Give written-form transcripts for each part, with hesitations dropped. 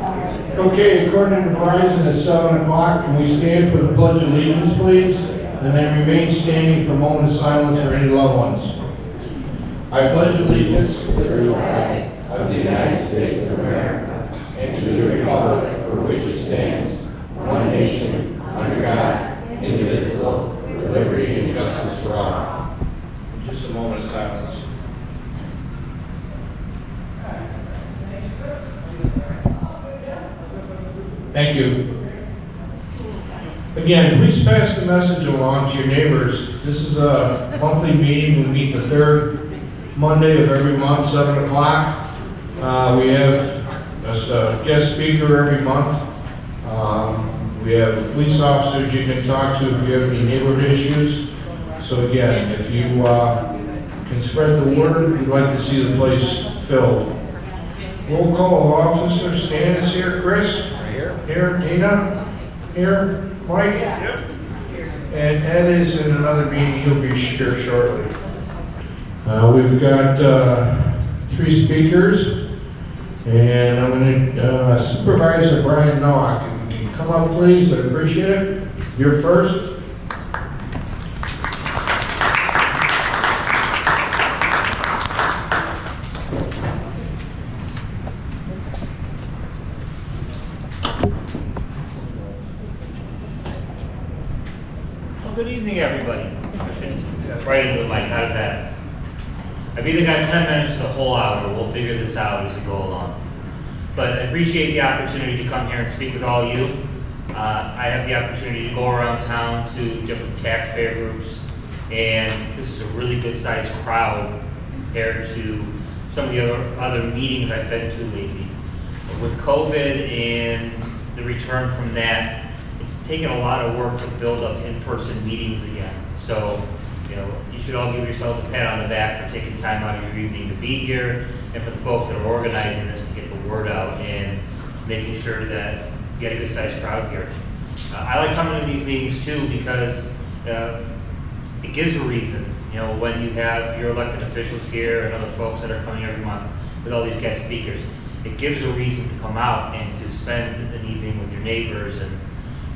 Okay, according to Verizon, it's 7 o'clock. Can we stand for the Pledge of Allegiance, please? And then remain standing for a moment of silence for any loved ones. I pledge allegiance to the flag of the United States of America and to the republic for which it stands, one nation, under God, indivisible, with liberty and justice for all. Just a moment of silence. Thank you. Again, please pass the message along to your neighbors. This is a monthly meeting. We meet the third Monday of every month, 7 o'clock. We have a guest speaker every month. We have police officers you can talk to if you have any neighborhood issues. So again, if you can spread the word, we'd like to see the place filled. Roll call of officers. Stan is here. Chris? Here. Dana? Here. Mike? Yep. And Ed is in another meeting. He'll be here shortly. We've got 3 speakers. And I'm going to Supervisor Brian Nowak. If you can come up, please. I'd appreciate it. You're first. Good evening, everybody. Right into the mic. How does that? I've either got 10 minutes or the whole hour. We'll figure this out as we go along. But I appreciate the opportunity to come here and speak with all of you. I have the opportunity to go around town to different taxpayer groups, and this is a really good-sized crowd compared to some of the other meetings I've been to lately. With COVID and the return from that, it's taken a lot of work to build up in-person meetings again. So, you should all give yourselves a pat on the back for taking time out of your evening to be here, and for the folks that are organizing this to get the word out and making sure that you get a good-sized crowd here. I like coming to these meetings too because it gives a reason. When you have your elected officials here and other folks that are coming every month with all these guest speakers, it gives a reason to come out and to spend an evening with your neighbors. And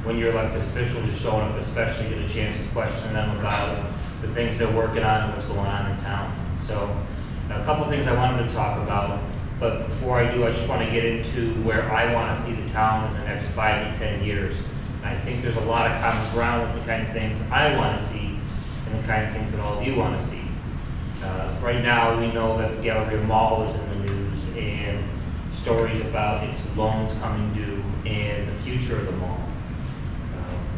when your elected officials are showing up, especially get a chance to question them about the things they're working on and what's going on in town. So a couple of things I wanted to talk about, but before I do, I just want to get into where I want to see the town in the next 5 to 10 years. And I think there's a lot of common ground with the kind of things I want to see and the kind of things that all of you want to see. Right now, we know that the Galleria Mall is in the news and stories about its loans coming due and the future of the mall.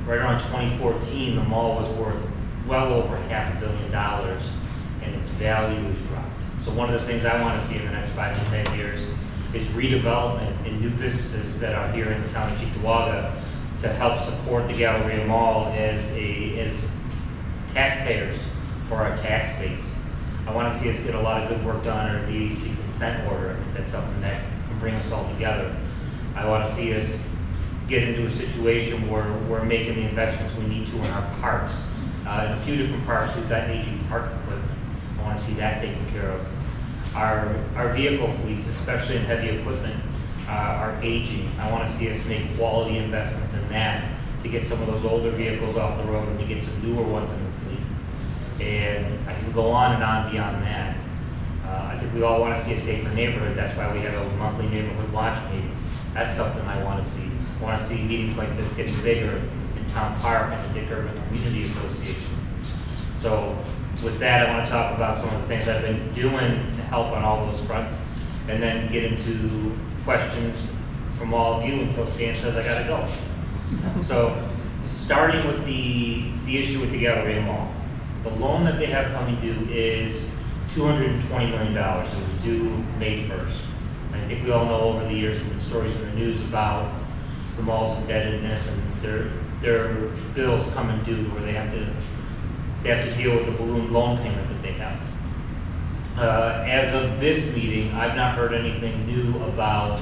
Right around 2014, the mall was worth well over $500 million, and its value has dropped. So one of the things I want to see in the next 5 to 10 years is redevelopment and new businesses that are here in the town of Cheektowaga to help support the Galleria Mall as taxpayers for our tax base. I want to see us get a lot of good work done on our DEC consent order. I think that's something that can bring us all together. I want to see us get into a situation where we're making the investments we need to in our parks. In a few different parks, we've got aging park equipment. I want to see that taken care of. Our vehicle fleets, especially in heavy equipment, are aging. I want to see us make quality investments in that to get some of those older vehicles off the road and to get some newer ones in the fleet. And I can go on and on beyond that. I think we all want to see a safer neighborhood. That's why we have a monthly neighborhood watch meeting. That's something I want to see. I want to see meetings like this getting bigger in Town Park and the Dick Urban Community Association. So with that, I want to talk about some of the things I've been doing to help on all those fronts, and then get into questions from all of you until Stan says I got to go. So starting with the issue with the Galleria Mall. The loan that they have coming due is $220 million. It was due May 1st. I think we all know over the years some stories in the news about the mall's indebtedness and their bills coming due where they have to deal with the balloon loan payment that they have. As of this meeting, I've not heard anything new about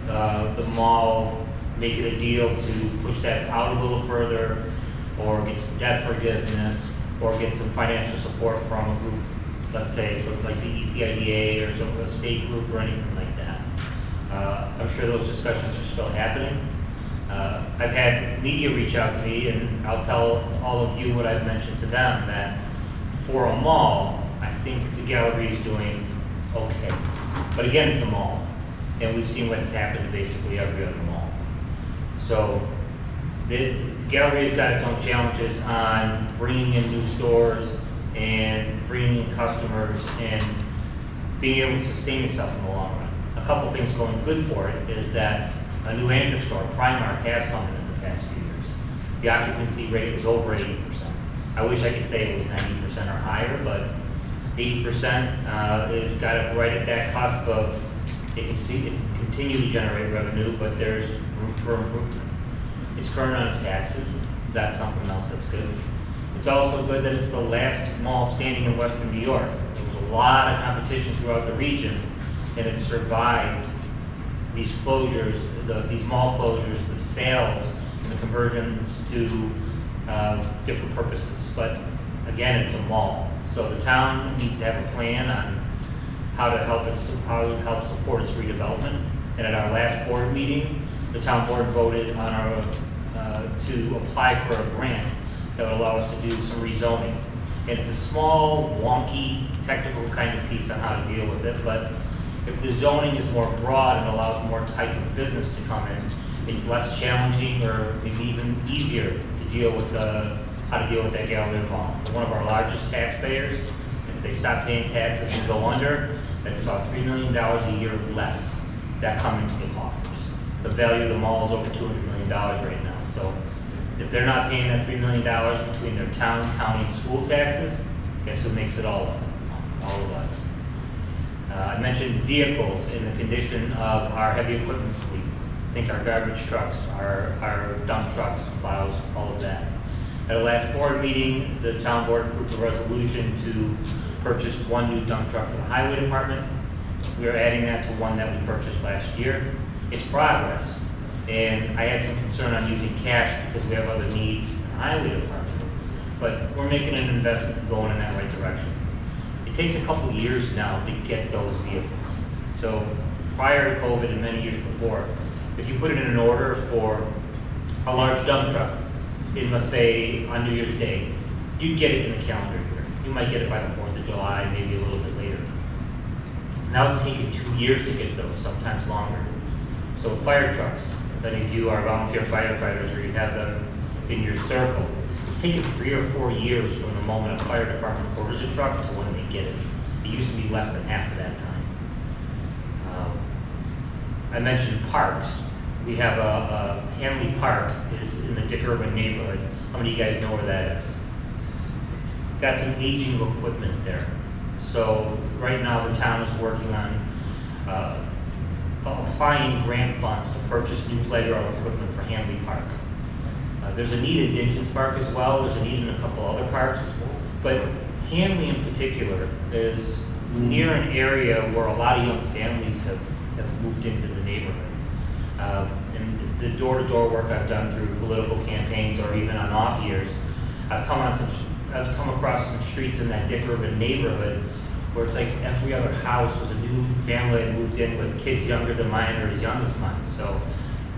the mall making a deal to push that out a little further, or get some debt forgiveness, or get some financial support from a group, let's say, sort of like the ECIDA or some a state group or anything like that. I'm sure those discussions are still happening. I've had media reach out to me, and I'll tell all of you what I've mentioned to them, that for a mall, I think the gallery is doing okay. But again, it's a mall, and we've seen what's happened to basically every other mall. So the gallery has got its own challenges on bringing in new stores and bringing in customers and being able to sustain itself in the long run. A couple things going good for it is that a new anchor store, Primark, has come in the past few years. The occupancy rate is over 80%. I wish I could say it was 90% or higher, but 80% is got it right at that cusp of it can continue to generate revenue, but there's room for improvement. It's current on its taxes. That's something else that's good. It's also good that it's the last mall standing in Western New York. There was a lot of competition throughout the region, and it survived these closures, these mall closures, the sales, and the conversions to different purposes. But again, it's a mall. So the town needs to have a plan on how to help support its redevelopment. And at our last board meeting, the town board voted on to apply for a grant that would allow us to do some rezoning. And it's a small, wonky, technical kind of piece on how to deal with it, but if the zoning is more broad and allows more type of business to come in, it's less challenging or maybe even easier to deal with how to deal with that gallery mall. One of our largest taxpayers, if they stop paying taxes and go under, that's about $3 million a year less that come into the coffers. The value of the mall is over $200 million right now. So if they're not paying that $3 million between their town, county, and school taxes, guess who makes it all up? All of us. I mentioned vehicles in the condition of our heavy equipment fleet. Think our garbage trucks, our dump trucks, plows, all of that. At a last board meeting, the town board approved a resolution to purchase one new dump truck for the highway department. We are adding that to one that we purchased last year. It's progress, and I had some concern on using cash because we have other needs in the highway department, but we're making an investment and going in that right direction. It takes a couple years now to get those vehicles. So prior to COVID and many years before, if you put it in an order for a large dump truck, in let's say on New Year's Day, you'd get it in the calendar year. You might get it by the 4th of July, maybe a little bit later. Now it's taking 2 years to get those, sometimes longer. So fire trucks, if any of you are volunteer firefighters or you have them in your circle, it's taken 3 or 4 years from the moment a fire department orders a truck to when they get it. It used to be less than half of that time. I mentioned parks. We have a Hanley Park is in the Dick Urban neighborhood. How many of you guys know where that is? It's got some aging equipment there. So right now the town is working on applying grant funds to purchase new playground equipment for Hanley Park. There's a need in Dingens Park as well. There's a need in a couple other parks. But Hanley in particular is near an area where a lot of young families have moved into the neighborhood. And the door-to-door work I've done through political campaigns or even on off years, I've come across some streets in that Dick Urban neighborhood where it's like every other house was a new family that moved in with kids younger than mine or as young as mine. So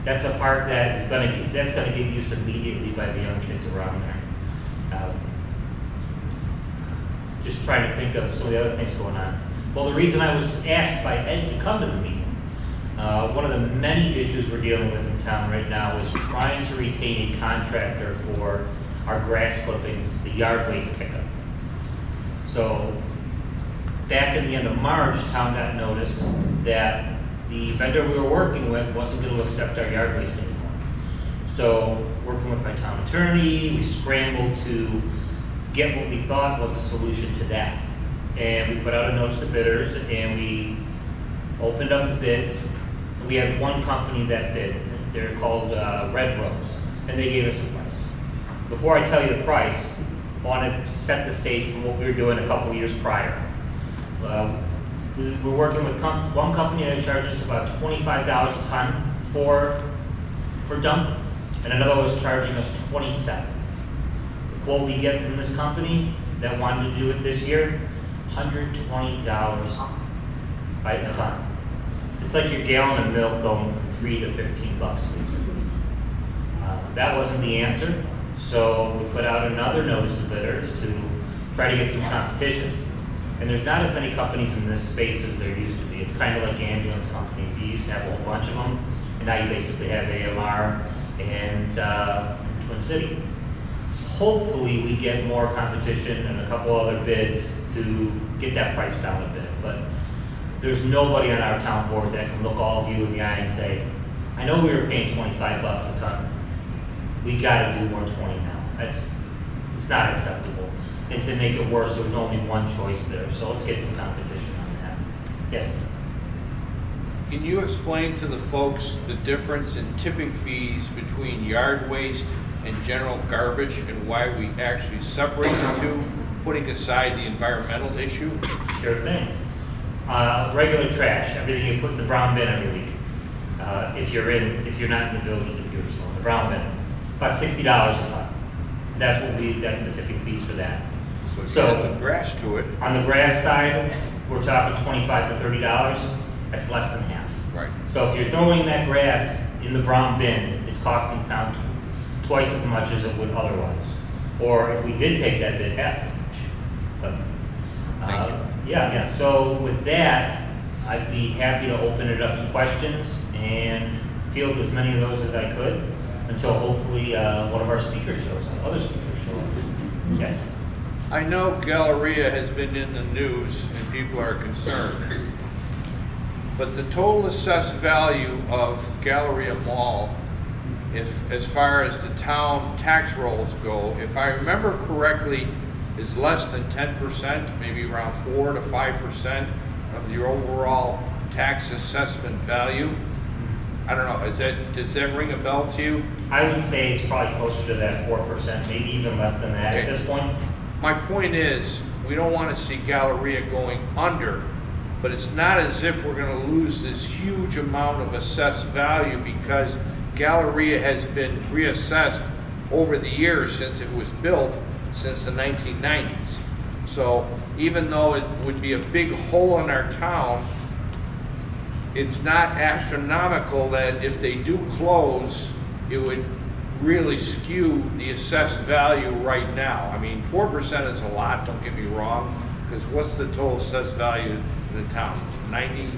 that's a park that is going to get used immediately by the young kids around there. Just trying to think of some of the other things going on. Well, the reason I was asked by Ed to come to the meeting, one of the many issues we're dealing with in town right now is trying to retain a contractor for our grass clippings, the yard waste pickup. So back in the end of March, town got notice that the vendor we were working with wasn't going to accept our yard waste anymore. So working with my town attorney, we scrambled to get what we thought was a solution to that. And we put out a notice to bidders and we opened up the bids. We had one company that bid. They're called Red Rose, and they gave us a price. Before I tell you the price, I want to set the stage from what we were doing a couple years prior. We were working with one company that charged us about $25 a ton for dump, and another was charging us $27. The quote we get from this company that wanted to do it this year, $120 by the ton. It's like your gallon of milk going from $3 to $15 basically. That wasn't the answer, so we put out another notice to bidders to try to get some competition. And there's not as many companies in this space as there used to be. It's kind of like ambulance companies. You used to have a whole bunch of them, and now you basically have AMR and Twin City. Hopefully we get more competition and a couple other bids to get that price down a bit. But there's nobody on our town board that can look all of you in the eye and say, I know we were paying $25 a ton. We gotta do 120 now. It's not acceptable. And to make it worse, there was only one choice there. So let's get some competition on that. Yes? Can you explain to the folks the difference in tipping fees between yard waste and general garbage and why we actually separate the two, putting aside the environmental issue? Sure thing. Regular trash, everything you put in the brown bin every week. If you're not in the village of Jerusalem, the brown bin, about $60 a ton. That's the tipping fees for that. So you add the grass to it. On the grass side, we're talking $25 to $30. That's less than half. Right. So if you're throwing that grass in the brown bin, it's costing the town twice as much as it would otherwise. Or if we did take that bid, half as much. But, Thank you. yeah. So with that, I'd be happy to open it up to questions and field as many of those as I could until hopefully one of our speakers shows up, other speakers show up. Yes? I know Galleria has been in the news and people are concerned, but the total assessed value of Galleria Mall, as far as the town tax rolls go, if I remember correctly, is less than 10%, maybe around 4 to 5% of your overall tax assessment value. I don't know, does that ring a bell to you? I would say it's probably closer to that 4%, maybe even less than that at this point. My point is, we don't want to see Galleria going under, but it's not as if we're going to lose this huge amount of assessed value because Galleria has been reassessed over the years since it was built, since the 1990s. So even though it would be a big hole in our town, it's not astronomical that if they do close, it would really skew the assessed value right now. I mean, 4% is a lot, don't get me wrong, because what's the total assessed value in the town? 90?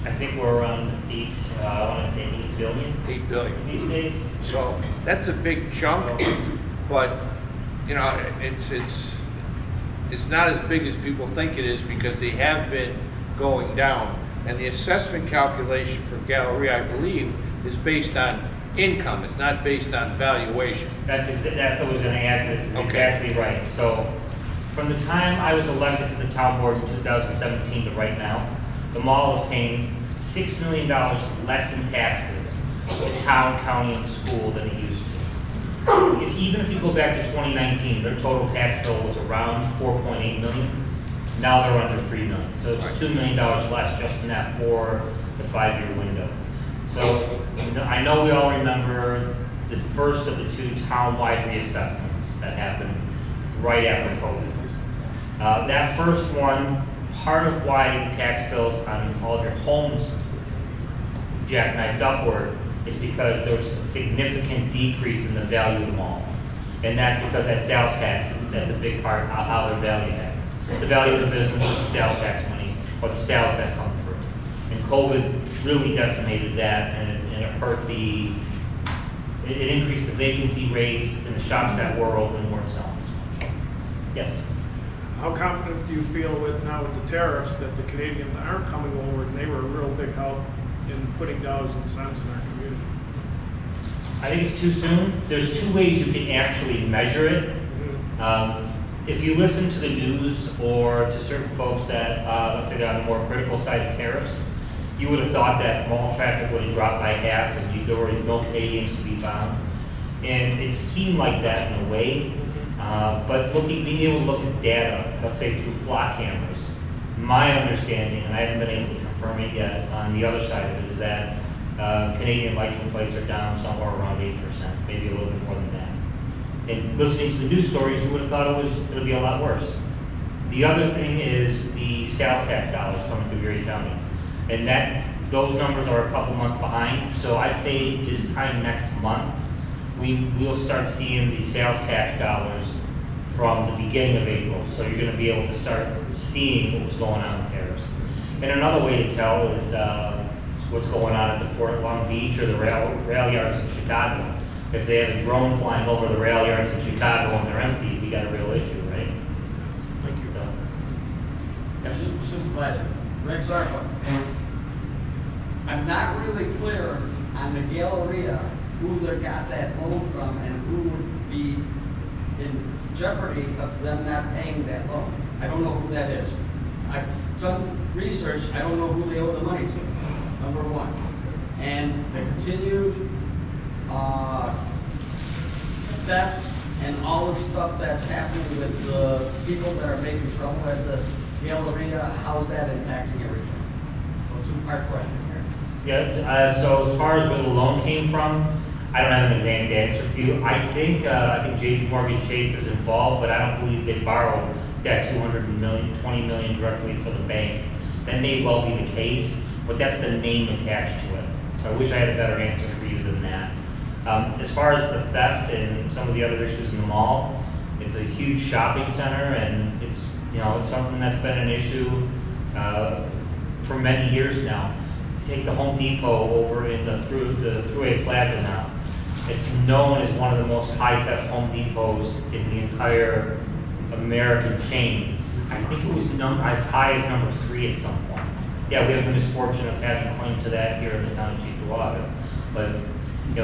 I think we're around I want to say 8 billion. 8 billion. These days. So that's a big chunk, but you know, it's not as big as people think it is because they have been going down. And the assessment calculation for Galleria, I believe, is based on income. It's not based on valuation. That's what I was going to add to this. Is Okay. Exactly right. So from the time I was elected to the town board in 2017 to right now, the mall is paying $6 million less in taxes to town, county, and school than it used to. Even if you go back to 2019, their total tax bill was around $4.8 million. Now they're under $3 million. So it's $2 million less just in that 4 to 5 year window. So I know we all remember the first of the two town-wide reassessments that happened right after COVID. That first one, part of why the tax bills on all of your homes jackknifed upward is because there was a significant decrease in the value of the mall. And that's because that sales tax, that's a big part of how their value happens. The value of the business is the sales tax money, or the sales that come through. And COVID really decimated that, and it hurt it increased the vacancy rates in the shops that were open weren't selling as much. Yes? How confident do you feel with now with the tariffs that the Canadians aren't coming over and they were a real big help in putting dollars and cents in our community? I think it's too soon. There's two ways you can actually measure it. If you listen to the news or to certain folks that, let's say, they're on the more critical side of tariffs, you would have thought that mall traffic would have dropped by half and there were no Canadians to be found. And it seemed like that in a way. But being able to look at data, let's say through flock cameras, my understanding, and I haven't been able to confirm it yet on the other side of it, is that Canadian license plates are down somewhere around 8%, maybe a little bit more than that. And listening to the news stories, you would have thought it would be a lot worse. The other thing is the sales tax dollars coming through Erie County. And those numbers are a couple months behind. So I'd say this time next month, we'll start seeing the sales tax dollars from the beginning of April. So you're gonna be able to start seeing what was going on with tariffs. And another way to tell is what's going on at the Port of Long Beach or the rail yards in Chicago. If they have a drone flying over the rail yards in Chicago and they're empty, we got a real issue, right? Thank you. So, yes. Supervisor, Rick Zarko. I'm not really clear on the Galleria who they got that loan from and who would be in jeopardy of them not paying that loan. I don't know who that is. I've done research, I don't know who they owe the money to, number one. And the continued theft and all the stuff that's happening with the people that are making trouble at the Galleria, how's that impacting everything? So two-part question here. Yeah, so as far as where the loan came from, I don't have an exact answer for you. I think JP Morgan Chase is involved, but I don't believe they borrowed that $20 million directly from the bank. That may well be the case, but that's the name attached to it. So I wish I had a better answer for you than that. As far as the theft and some of the other issues in the mall, it's a huge shopping center, and it's something that's been an issue for many years now. Take the Home Depot over in the Thruway Plaza now. It's known as one of the most high theft Home Depots in the entire American chain. I think it was as high as number 3 at some point. Yeah, we have the misfortune of having claim to that here in the town of Cheektowaga. But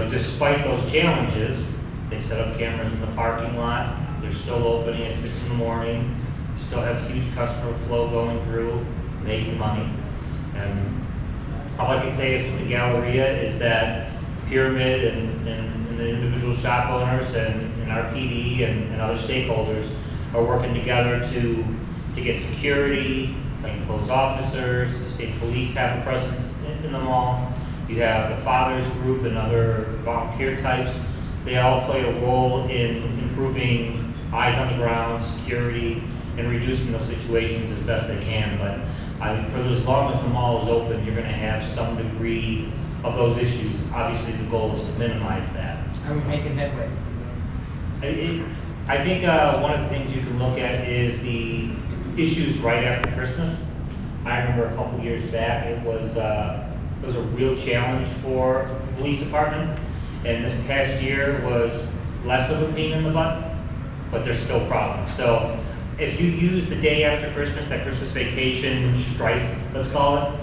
despite those challenges, they set up cameras in the parking lot. They're still opening at 6 in the morning. Still have huge customer flow going through, making money. And all I can say is with the Galleria is that Pyramid and the individual shop owners and our PD and other stakeholders are working together to get security, plainclothes officers, the state police have a presence in the mall. You have the Fathers Group and other volunteer types. They all play a role in improving eyes on the ground, security, and reducing those situations as best they can. But for as long as the mall is open, you're going to have some degree of those issues. Obviously, the goal is to minimize that. Are we making headway? I think one of the things you can look at is the issues right after Christmas. I remember a couple years back, it was a real challenge for the police department, and this past year was less of a pain in the butt, but there's still problems. So if you use the day after Christmas, that Christmas vacation strife, let's call it,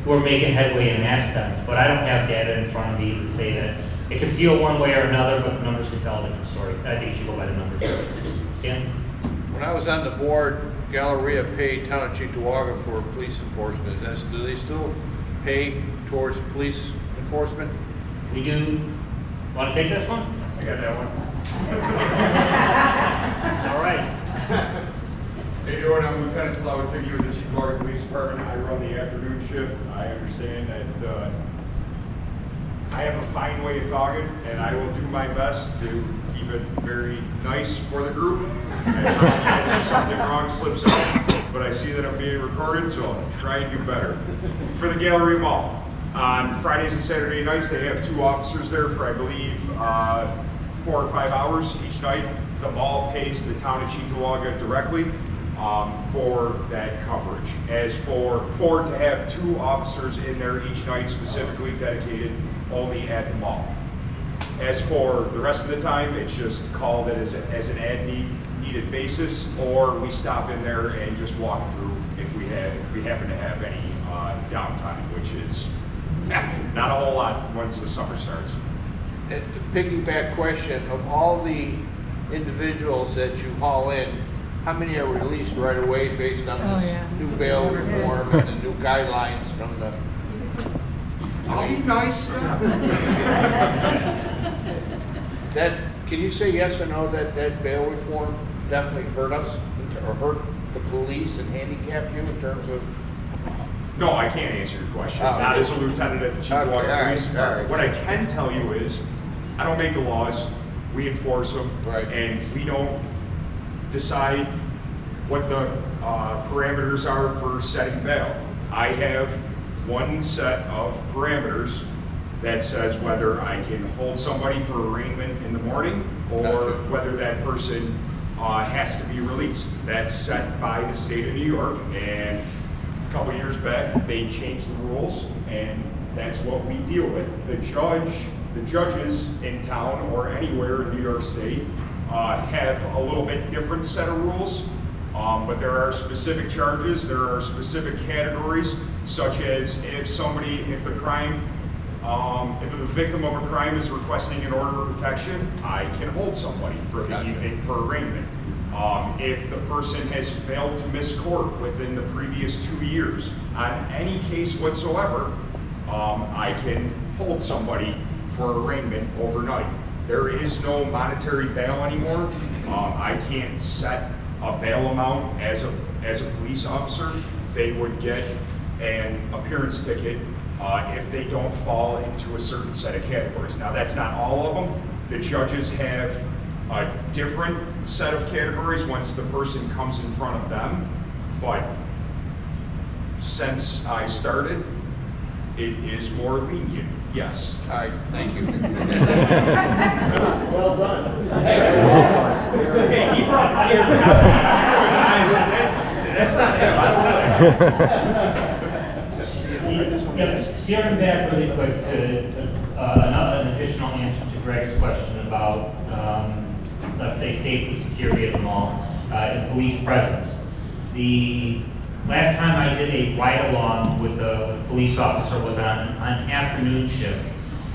we're making headway in that sense. But I don't have data in front of me to say that it could feel one way or another, but the numbers can tell a different story. I think you should go by the numbers. Stan? When I was on the board, Galleria paid Town of Cheektowaga for police enforcement. Do they still pay towards police enforcement? We do. Want to take this one? I got that one. All right. Hey, you doing? I'm Lieutenant Slawacki with the Cheektowaga Police Department. I run the afternoon shift. I understand that I have a fine way of talking, and I will do my best to keep it very nice for the group. And if something wrong slips out, but I see that I'm being recorded, so I'll try and do better. For the Galleria Mall, on Fridays and Saturday nights, they have 2 officers there for, I believe, 4 or 5 hours each night. The mall pays the town of Cheektowaga directly for that coverage. As for to have 2 officers in there each night specifically dedicated only at the mall. As for the rest of the time, it's just called as an needed basis, or we stop in there and just walk through if we happen to have any downtime, which is not a whole lot once the summer starts. The piggyback question, of all the individuals that you haul in, how many are released right away based on this new bail reform and the new guidelines from the... I'll be nice. Can you say yes or no that bail reform definitely hurt us or hurt the police and handicapped you in terms of... No, I can't answer your question. Not as a lieutenant at the Cheektowaga Police Department. What I can tell you is, I don't make the laws. We enforce them, and we don't decide what the parameters are for setting bail. I have one set of parameters that says whether I can hold somebody for arraignment in the morning or Gotcha. whether that person has to be released. That's set by the state of New York, and a couple years back they changed the rules, and that's what we deal with. The judges in town or anywhere in New York State have a little bit different set of rules, but there are specific charges, there are specific categories, such as if the victim of a crime is requesting an order of protection, I can hold somebody for the evening for arraignment. If the person has failed to miss court within the previous 2 years on any case whatsoever, I can hold somebody for arraignment overnight. There is no monetary bail anymore. I can't set a bail amount as a police officer. They would get an appearance ticket if they don't fall into a certain set of categories. Now, that's not all of them. The judges have a different set of categories once the person comes in front of them, but since I started, it is more lenient, yes. All right, thank you. Well done. Hey, he brought the beer. That's not him, I don't know. Yeah, steering back really quick to an additional answer to Greg's question about, let's say, safety, security of the mall, and police presence. The last time I did a ride-along with a police officer was on an afternoon shift,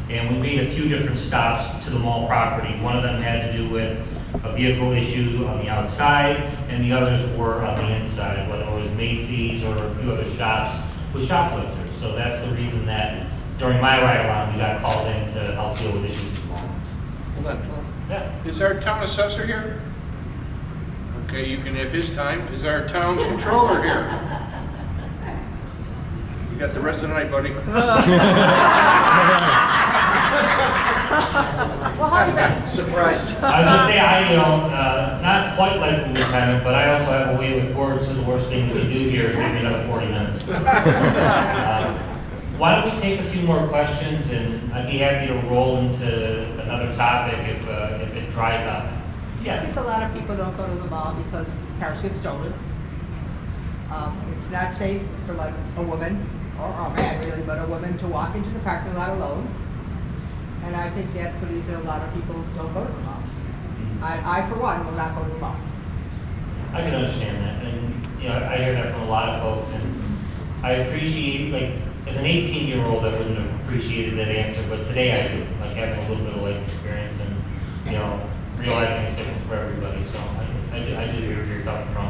and we made a few different stops to the mall property. One of them had to do with a vehicle issue on the outside, and the others were on the inside, whether it was Macy's or a few other shops with shoplifters. So that's the reason that during my ride-along, we got called in to help deal with issues at the mall. Hold on. Yeah. Is our town assessor here? Okay, you can have his time. Is our town controller here? You got the rest of the night, buddy. Surprise. I was gonna say, not quite like the lieutenant, but I also have a way with words, so the worst thing we can do here is give me another 40 minutes. Why don't we take a few more questions, and I'd be happy to roll into another topic if it dries up. I Yeah. think a lot of people don't go to the mall because cars get stolen. It's not safe for like a woman, or a man really, but a woman to walk into the parking lot alone. And I think that's the reason a lot of people don't go to the mall. I for one, will not go to the mall. I can understand that, and I hear that from a lot of folks, and I appreciate, like, as an 18-year-old, I wouldn't have appreciated that answer, but today I do, like having a little bit of life experience and, realizing it's different for everybody, so I do hear where you're coming from.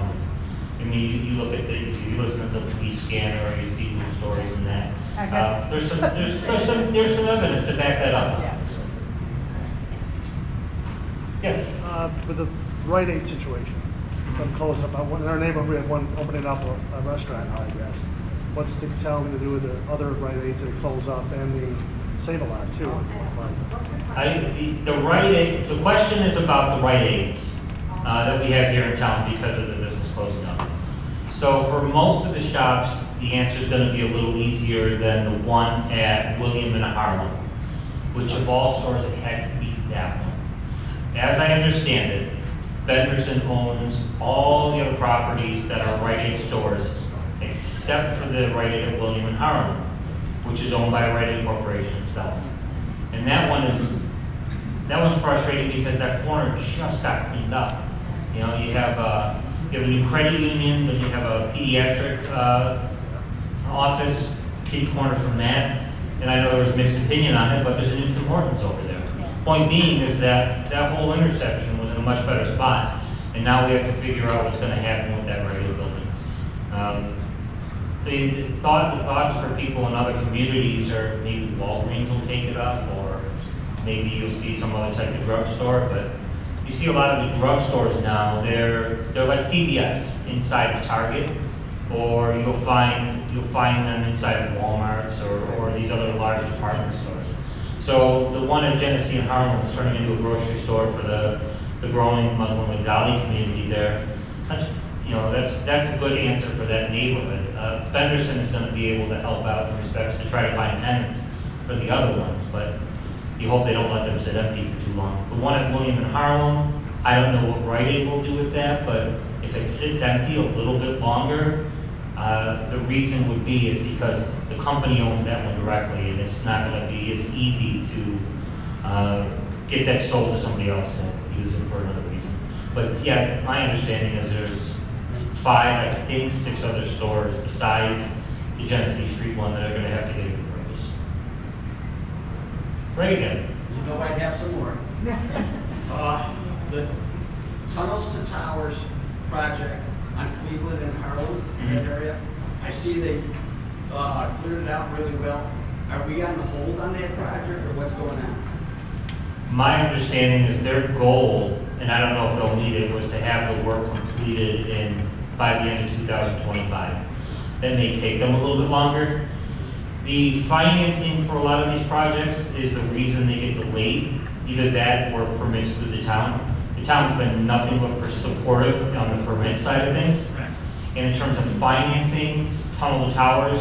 I mean, you look at you listen to the police scanner, or you see news stories and that. Okay. There's some evidence to back that up. Yeah. Yes. With the Rite Aid situation, them closing up, in our neighborhood, we have one opening up a restaurant now, I guess. What's the town going to do with the other Rite Aids that close up and the Save-A-Lot too? The Rite Aid, the question is about the Rite Aids that we have here in town because of the business closing up. So for most of the shops, the answer is going to be a little easier than the one at William and Harlem, which of all stores it had to be that one. As I understand it, Benderson owns all the other properties that are Rite Aid stores, except for the Rite Aid at William and Harlem, which is owned by Rite Aid Corporation itself. And that one's frustrating because that corner just got cleaned up. You have a new credit union, then you have a pediatric office, kitty corner from that. And I know there was mixed opinion on it, but there's a new Tim Hortons over there. Point being is that whole intersection was in a much better spot, and now we have to figure out what's going to happen with that regular building. The thoughts for people in other communities are maybe Walgreens will take it up, or maybe you'll see some other type of drugstore. But you see a lot of the drugstores now; they're like CVS inside of Target, or you'll find them inside of Walmart's or these other large department stores. So the one at Genesee and Harlem is turning into a grocery store for the growing Muslim Bengali community there. you know, that's a good answer for that neighborhood. Benderson is gonna be able to help out in respects to try to find tenants for the other ones, but you hope they don't let them sit empty for too long. The one at William and Harlem, I don't know what Rite Aid will do with that, but if it sits empty a little bit longer, the reason would be is because the company owns that one directly, and it's not gonna be as easy to get that sold to somebody else to use it for another reason. But yeah, my understanding is there's 5, I think 6 other stores besides the Genesee Street one that are gonna have to get repurposed. Reagan. You know I'd have some more. The Tunnels to Towers project on Cleveland and Harlem, that area, I see they cleared it out really well. Are we on hold on that project, or what's going on? My understanding is their goal, and I don't know if they'll need it, was to have the work completed by the end of 2025. That may take them a little bit longer. The financing for a lot of these projects is the reason they get delayed. Either that or permits through the town. The town's been nothing but supportive on the permit side of things. And in terms of financing, Tunnel to Towers,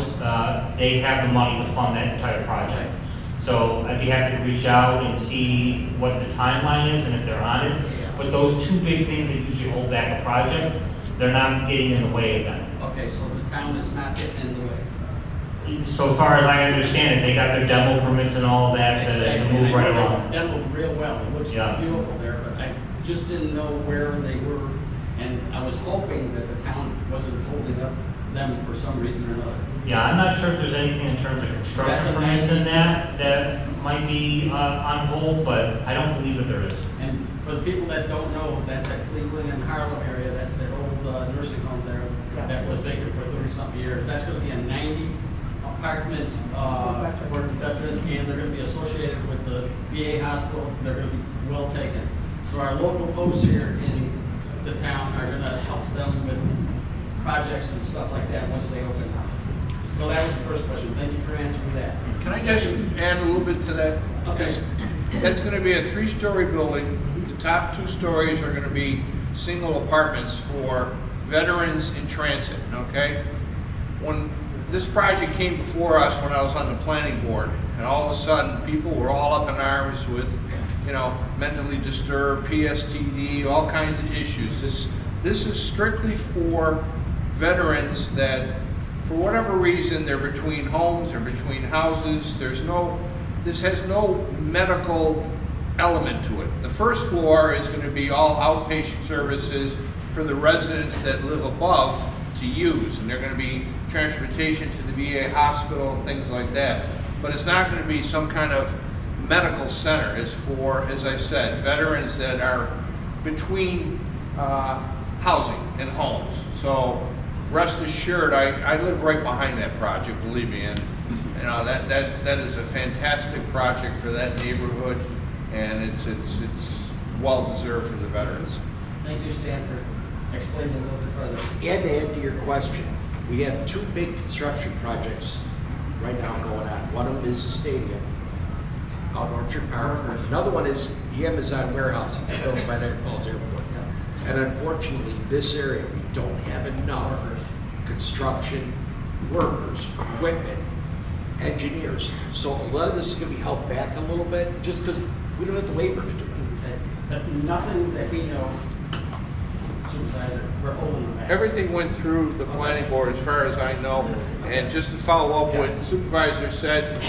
they have the money to fund that entire project. So I'd be happy to reach out and see what the timeline is and if they're on it. But those 2 big things that usually hold back the project, they're not getting in the way of them. Okay, so the town is not getting in the way. So far as I understand it, they got their demo permits and all of that to move right along. Demoed real well, it looks Yeah. beautiful there, but I just didn't know where they were, and I was hoping that the town wasn't holding up them for some reason or another. Yeah, I'm not sure if there's anything in terms of construction That's a permits in nice- that might be on hold, but I don't believe that there is. And for the people that don't know, that's at Cleveland and Harlem area, that's their old nursing home there, that was vacant for 30-something years. That's gonna be a 90 apartment for veterans, and they're gonna be associated with the VA hospital. They're gonna be well taken. So our local posts here in the town are gonna help them with projects and stuff like that once they open up. So that was the first question. Thank you for answering that. Can I just add a little bit to that? Okay. That's gonna be a 3-story building. The top 2 stories are gonna be single apartments for veterans in transit, okay? When this project came before us when I was on the planning board, and all of a sudden, people were all up in arms with, you know, mentally disturbed, PSTD, all kinds of issues. This is strictly for veterans that, for whatever reason, they're between homes, they're between houses. This has no medical element to it. The first floor is going to be all outpatient services for the residents that live above to use, and they're going to be transportation to the VA hospital, things like that. But it's not going to be some kind of medical center. It's for, as I said, veterans that are between housing and homes. So rest assured, I live right behind that project, believe me, and you know that is a fantastic project for that neighborhood, and it's well deserved for the veterans. Thank you, Stan, for explaining a little bit further. And to add to your question, we have 2 big construction projects right now going on. One of them is the stadium out in Orchard Park. Another one is the Amazon warehouse built by Niagara Falls Airport. And unfortunately, this area, we don't have enough construction workers, equipment, engineers. So a lot of this is going to be held back a little bit just because we don't have the labor to do it. Okay. But nothing that we know, Supervisor, we're holding them back. Everything went through the planning board as far as I know, and just to follow up what the supervisor said,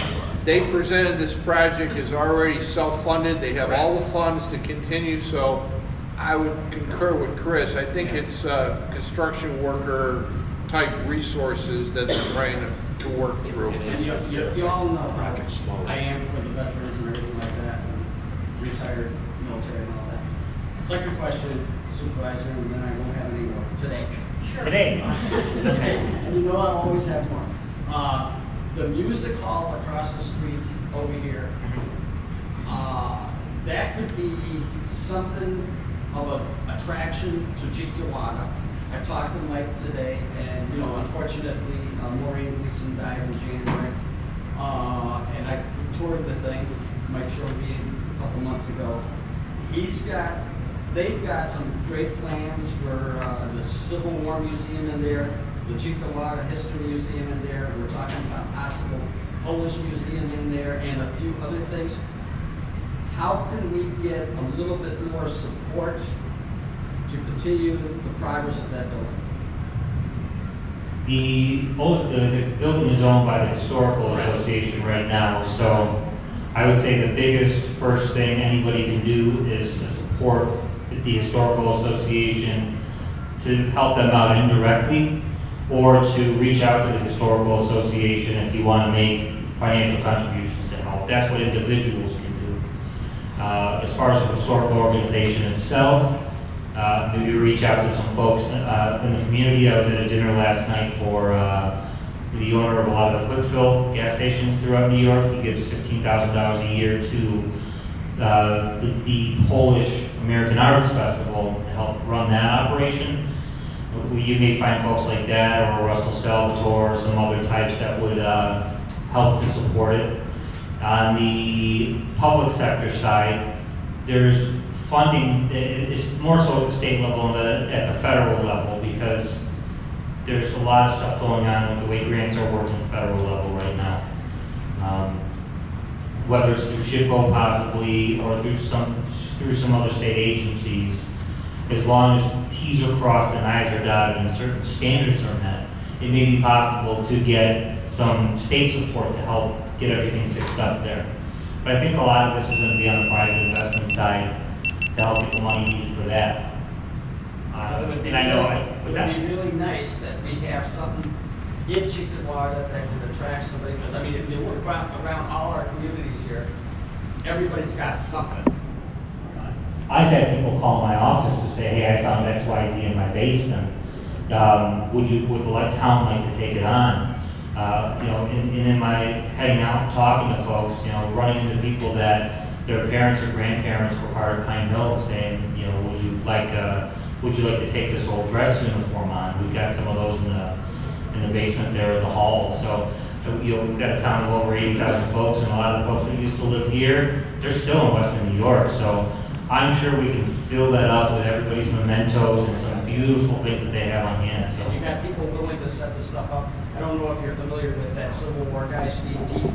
they presented this project as already self-funded, they have all the funds to continue, so I would concur with Chris. I think it's construction worker type resources that they're trying to work through. And you all know how Project slow. I am for the veterans and everything like that, and retired military and all that. Second question, Supervisor, and then I won't have any more today. Today. Okay, and you know I'll always have more. The music hall across the street over here, that could be something of an attraction to Cheektowaga. I talked to Mike today, and you know, unfortunately, Maureen Gleason died in January, and I toured the thing with Mike Shorby a couple months ago. They've got some great plans for the Civil War Museum in there, the Cheektowaga History Museum in there, we're talking about possible Polish Museum in there, and a few other things. How can we get a little bit more support to continue the progress of that building? The building is owned by the Historical Association right now, so I would say the biggest first thing anybody can do is to support the Historical Association, to help them out indirectly, or to reach out to the Historical Association if you want to make financial contributions to help. That's what individuals can do. As far as the historical organization itself, maybe reach out to some folks in the community. I was at a dinner last night for the owner of a lot of the quick fill gas stations throughout New York. He gives $15,000 a year to the Polish American Arts Festival to help run that operation. You may find folks like that, or Russell Salvatore, or some other types that would help to support it. On the public sector side, there's funding. It's more so at the state level than at the federal level, because there's a lot of stuff going on with the way grants are working at the federal level right now. Whether it's through SHPO possibly, or through some other state agencies, as long as T's are crossed and I's are dotted and certain standards are met, it may be possible to get some state support to help get everything fixed up there. But I think a lot of this is going to be on the private investment side to help get the money needed for that. It would be really nice that we have something in Cheektowaga that can attract somebody, because I mean, if you look around all our communities here, everybody's got something. I've had people call my office to say, hey, I found XYZ in my basement. Would the town like to take it on? And in my heading out and talking to folks, running into people that their parents or grandparents were part of Pine Hill, saying, would you like to take this old dress uniform on? We've got some of those in the basement there at the hall. So we've got a town of over 80,000 folks, and a lot of the folks that used to live here, they're still in Western New York. So I'm sure we can fill that up with everybody's mementos and some beautiful things that they have on hand. So You got people willing to set this stuff up. I don't know if you're familiar with that Civil War guy, Steve Teeth,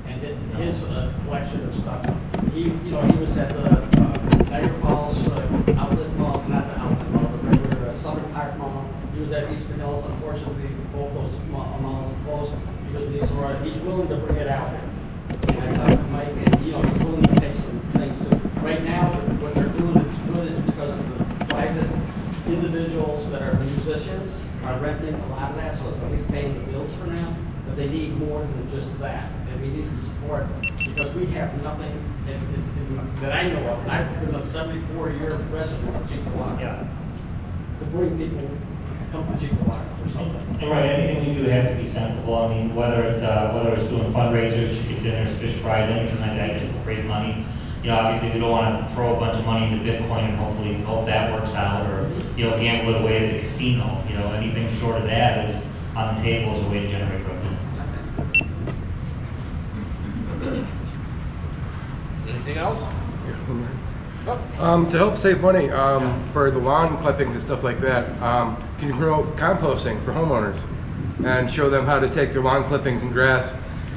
and his collection of stuff. He was at the Niagara Falls Outlet Mall, not the Outlet Mall, the regular Southern Park Mall. He was at Eastern Hills. Unfortunately, both those malls are closed because of these. He's willing to bring it out there. And I talked to Mike, and he's willing to take some things too. Right now, what they're doing is good is because of the private individuals that are musicians are renting a lot of that, so it's at least paying the bills for now. But they need more than just that, and we need to support, because we have nothing that I know of. I've been a 74-year resident of Cheektowaga. yeah. To bring people to come to Cheektowaga for something. Right, anything we do has to be sensible. I mean, whether it's doing fundraisers, chicken dinners, fish fries, anything like that, just raise money. Obviously we don't want to throw a bunch of money into Bitcoin and hopefully hope that works out, or gamble it away at the casino. Anything short of that is on the table as a way to generate revenue. Anything else? To help save money for the lawn clippings and stuff like that, can you promote composting for homeowners and show them how to take their lawn clippings and grass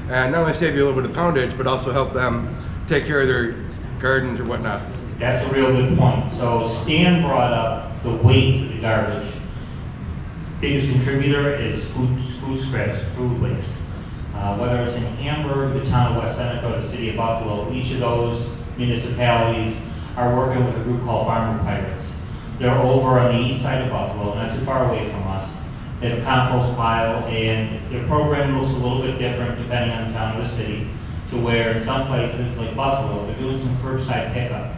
and not only save you a little bit of poundage, but also help them take care of their gardens or whatnot? That's a real good point. So Stan brought up the weight of the garbage. Biggest contributor is food scraps, food waste. Whether it's in Hamburg, the town of West Seneca, or the city of Buffalo, each of those municipalities are working with a group called Farmer Pirates. They're over on the east side of Buffalo, not too far away from us. They have a compost pile, and their program looks a little bit different depending on the town or the city, to where in some places like Buffalo, they're doing some curbside pickup.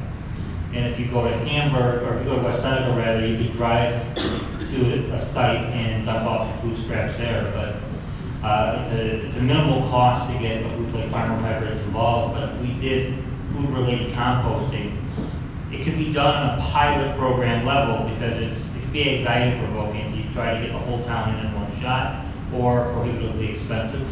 And if you go to Hamburg, or if you go to West Seneca rather, you could drive to a site and dump off your food scraps there. But it's a minimal cost to get a group like Farmer Pirates involved. But if we did food-related composting, it could be done on a pilot program level, because it could be anxiety-provoking if you try to get the whole town in one shot, or prohibitively expensive.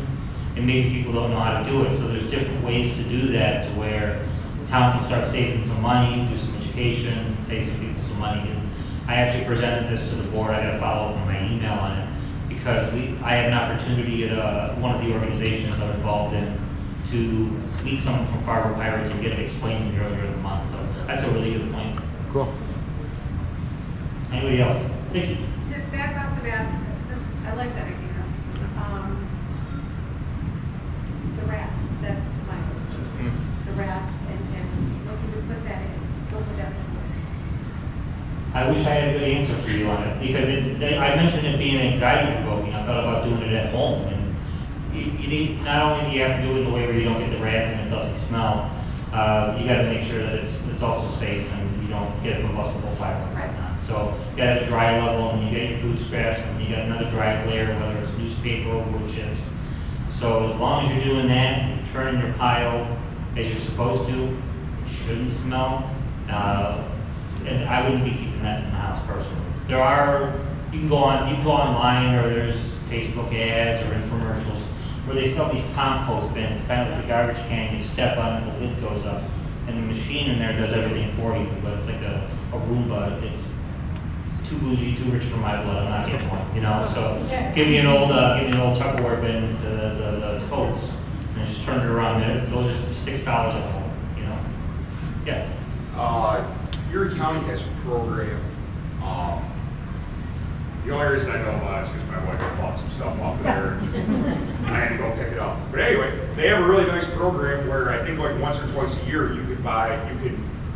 And maybe people don't know how to do it, so there's different ways to do that, to where the town can start saving some money, do some education, save some people some money, I actually presented this to the board. I got to follow up on my email on it because I had an opportunity at one of the organizations I'm involved in to meet someone from Fargo Pirates and get it explained to me earlier in the month. So that's a really good point. Cool. Anybody else? Thank you. To back off the bat, I like that idea. The rats, that's my question. The rats, and looking to put that in, what would that look like? I wish I had a good answer for you on it because I mentioned it being anxiety provoking. I thought about doing it at home, and you need, not only do you have to do it in a way where you don't get the rats and it doesn't smell, you got to make sure that it's also safe and you don't get a combustible fire and whatnot. So you got to have a dry level, and you get your food scraps, and you got another dry layer, whether it's newspaper or wood chips. So as long as you're doing that, and you're turning your pile as you're supposed to, it shouldn't smell. And I wouldn't be keeping that in the house personally. You can go online, or there's Facebook ads or infomercials where they sell these compost bins, kind of like a garbage can. You step on it, the lid goes up, and the machine in there does everything for you. But it's like a Roomba. It's too bougie, too rich for my blood. I'm not getting one, you know. So give me an old Tupperware bin, the totes, and just turn it around. Those are $6 at home, you know. Yes. Erie County has a program. The only reason I know about it is because my wife bought some stuff off of there, and I had to go pick it up. But anyway, they have a really nice program where I think like once or twice a year you could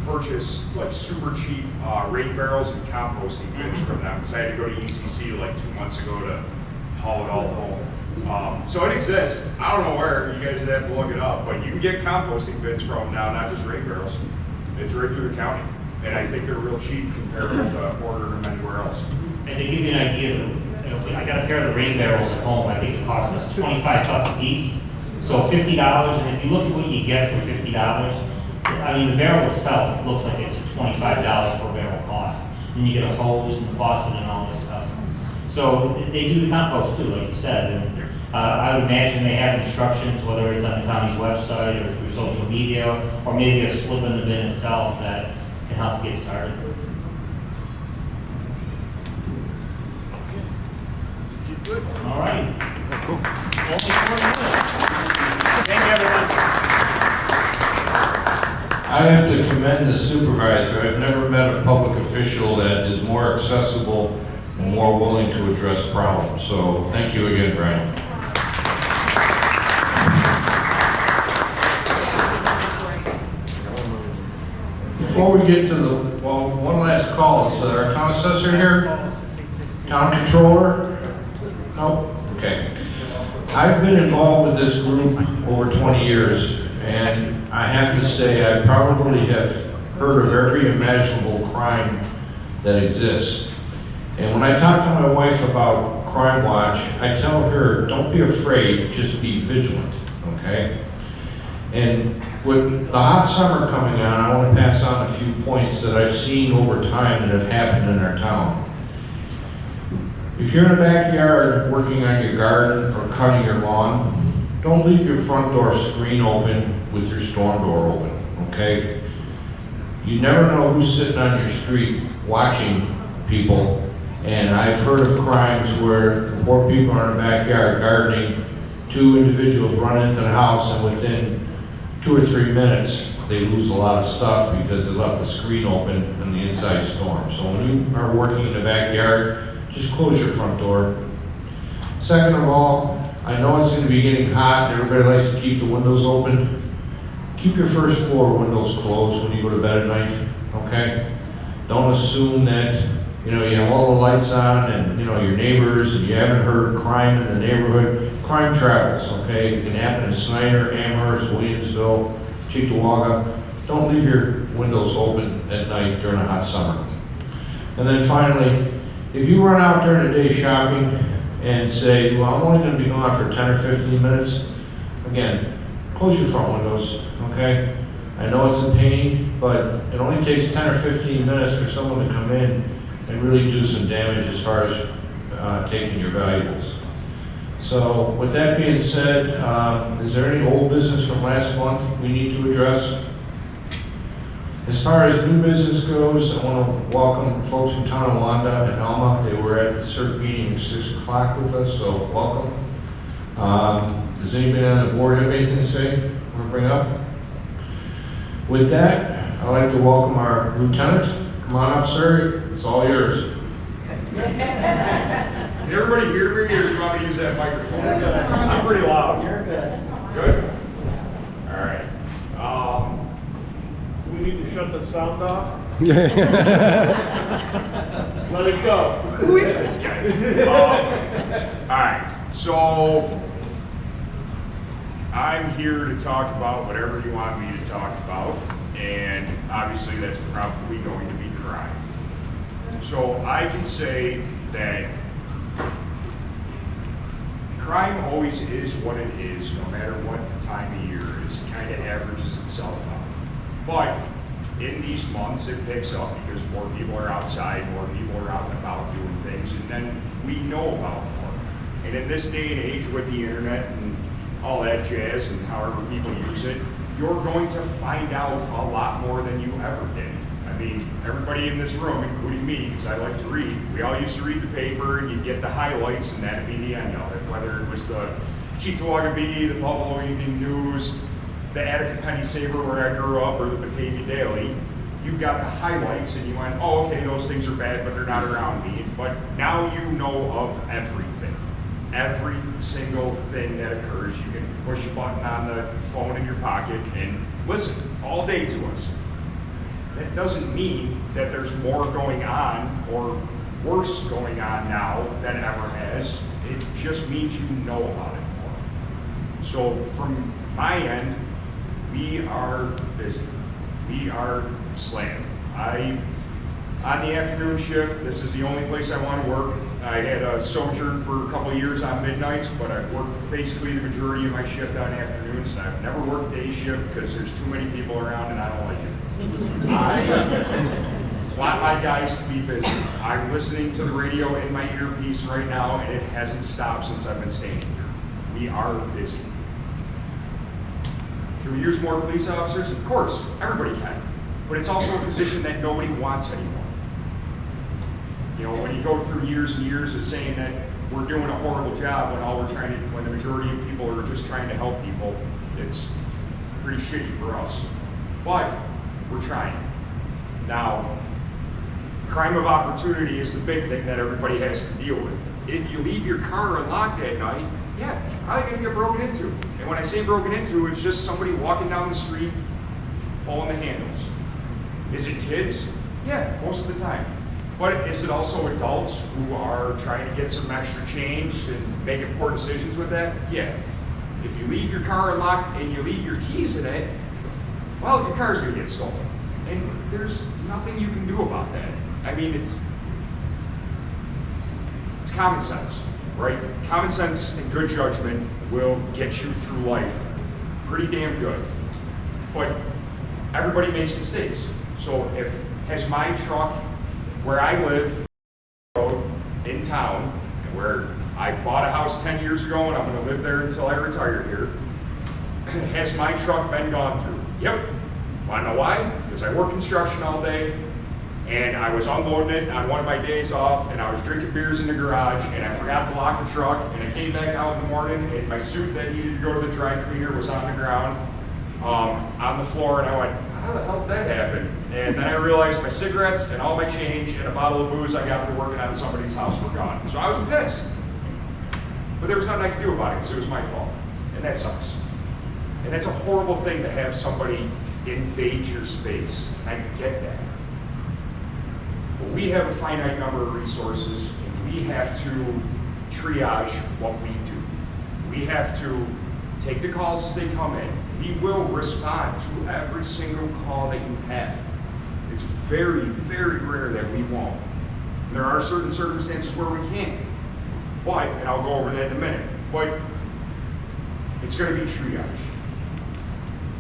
purchase like super cheap rain barrels and composting bins from them. Because I had to go to ECC like 2 months ago to haul it all home. So it exists. I don't know where. You guys would have to look it up. But you can get composting bins from them now, not just rain barrels. It's right through the county. And I think they're real cheap compared to ordering them anywhere else. And to give you an idea, I got a pair of the rain barrels at home. I think it cost us $25 a piece. So $50, and if you look at what you get for $50, I mean, the barrel itself looks like it's $25 per barrel cost. And you get a hose and the faucet and all this stuff. So they do the compost too, like you said. And I would imagine they have instructions, whether it's on the county's website or through social media, or maybe a slip in the bin itself that can help get started. Good. All right. Only 4 minutes. Thank you, everyone. I have to commend the supervisor. I've never met a public official that is more accessible and more willing to address problems. So thank you again, Brian. Before we get to one last call. Is our town assessor here? Town controller? No? Okay. I've been involved with this group over 20 years, and I have to say I probably have heard of every imaginable crime that exists. And when I talk to my wife about Crime Watch, I tell her, don't be afraid, just be vigilant, okay? And with the hot summer coming on, I want to pass on a few points that I've seen over time that have happened in our town. If you're in the backyard working on your garden or cutting your lawn, don't leave your front door screen open with your storm door open, okay? You never know who's sitting on your street watching people, and I've heard of crimes where poor people are in the backyard gardening, 2 individuals run into the house, and within 2 or 3 minutes, they lose a lot of stuff because they left the screen open and the inside storm. So when you are working in the backyard, just close your front door. Second of all, I know it's going to be getting hot and everybody likes to keep the windows open. Keep your first floor windows closed when you go to bed at night, okay? Don't assume that, you have all the lights on and, your neighbors and you haven't heard crime in the neighborhood. Crime travels, okay? It can happen in Snyder, Amherst, Williamsville, Cheektowaga. Don't leave your windows open at night during a hot summer. And then finally, if you run out during the day shopping and say, well, I'm only going to be gone for 10 or 15 minutes, again, close your front windows, okay? I know it's a pain, but it only takes 10 or 15 minutes for someone to come in and really do some damage as far as taking your valuables. So with that being said, is there any old business from last month we need to address? As far as new business goes, I want to welcome folks from Town of Wanda and Alma. They were at the CERT meeting at 6 o'clock with us, so welcome. Does anybody on the board have anything to say or bring up? With that, I'd like to welcome our lieutenant. Come on up, sir. It's all yours. Can everybody hear me, or do you want me to use that microphone? I'm pretty loud. You're good. Good? All right. Do we need to shut the sound off? Let it go. Who is this guy? All right. So, I'm here to talk about whatever you want me to talk about, and obviously that's probably going to be crime. So, I can say that crime always is what it is, no matter what time of year it is. It kind of averages itself out. But in these months, it picks up because more people are outside, more people are out and about doing things, and then we know about more. And in this day and age with the internet and all that jazz and however people use it, you're going to find out a lot more than you ever did. I mean, everybody in this room, including me, because I like to read, we all used to read the paper and you'd get the highlights and that'd be the end of it. Whether it was the Cheektowaga Bee, the Buffalo Evening News, the Attica Penny Saver where I grew up, or the Batavia Daily, you got the highlights and you went, oh, okay, those things are bad, but they're not around me. But now you know of everything. Every single thing that occurs, you can push a button on the phone in your pocket and listen all day to us. That doesn't mean that there's more going on or worse going on now than ever has. It just means you know about it more. So from my end, we are busy. We are slammed. On the afternoon shift, this is the only place I want to work. I had a sojourn for a couple of years on midnights, but I've worked basically the majority of my shift on afternoons. And I've never worked day shift because there's too many people around and I don't like it. I want my guys to be busy. I'm listening to the radio in my earpiece right now, and it hasn't stopped since I've been standing here. We are busy. Can we use more police officers? Of course, everybody can. But it's also a position that nobody wants anymore. You know, when you go through years and years of saying that we're doing a horrible job when the majority of people are just trying to help people, it's pretty shitty for us. But we're trying. Now, crime of opportunity is the big thing that everybody has to deal with. If you leave your car unlocked at night, yeah, it's probably gonna get broken into. And when I say broken into, it's just somebody walking down the street, pulling the handles. Is it kids? Yeah, most of the time. But is it also adults who are trying to get some extra change and making poor decisions with that? Yeah. If you leave your car unlocked and you leave your keys in it, well, your car's gonna get stolen. And there's nothing you can do about that. I mean, it's common sense, right? Common sense and good judgment will get you through life pretty damn good. But everybody makes mistakes. So has my truck where I live in town, where I bought a house 10 years ago and I'm gonna live there until I retire here, has my truck been gone through? Yep. Wanna know why? Because I work construction all day, and I was unloading it on one of my days off, and I was drinking beers in the garage, and I forgot to lock the truck, and I came back out in the morning, and my suit that needed to go to the dry cleaner was on the ground, on the floor, and I went, how the hell did that happen? And then I realized my cigarettes and all my change and a bottle of booze I got for working on somebody's house were gone. So I was pissed. But there was nothing I could do about it because it was my fault. And that sucks. And that's a horrible thing to have somebody invade your space. And I get that. But we have a finite number of resources, and we have to triage what we do. We have to take the calls as they come in. We will respond to every single call that you have. It's very, very rare that we won't. There are certain circumstances where we can't. But, and I'll go over that in a minute, but it's going to be triage.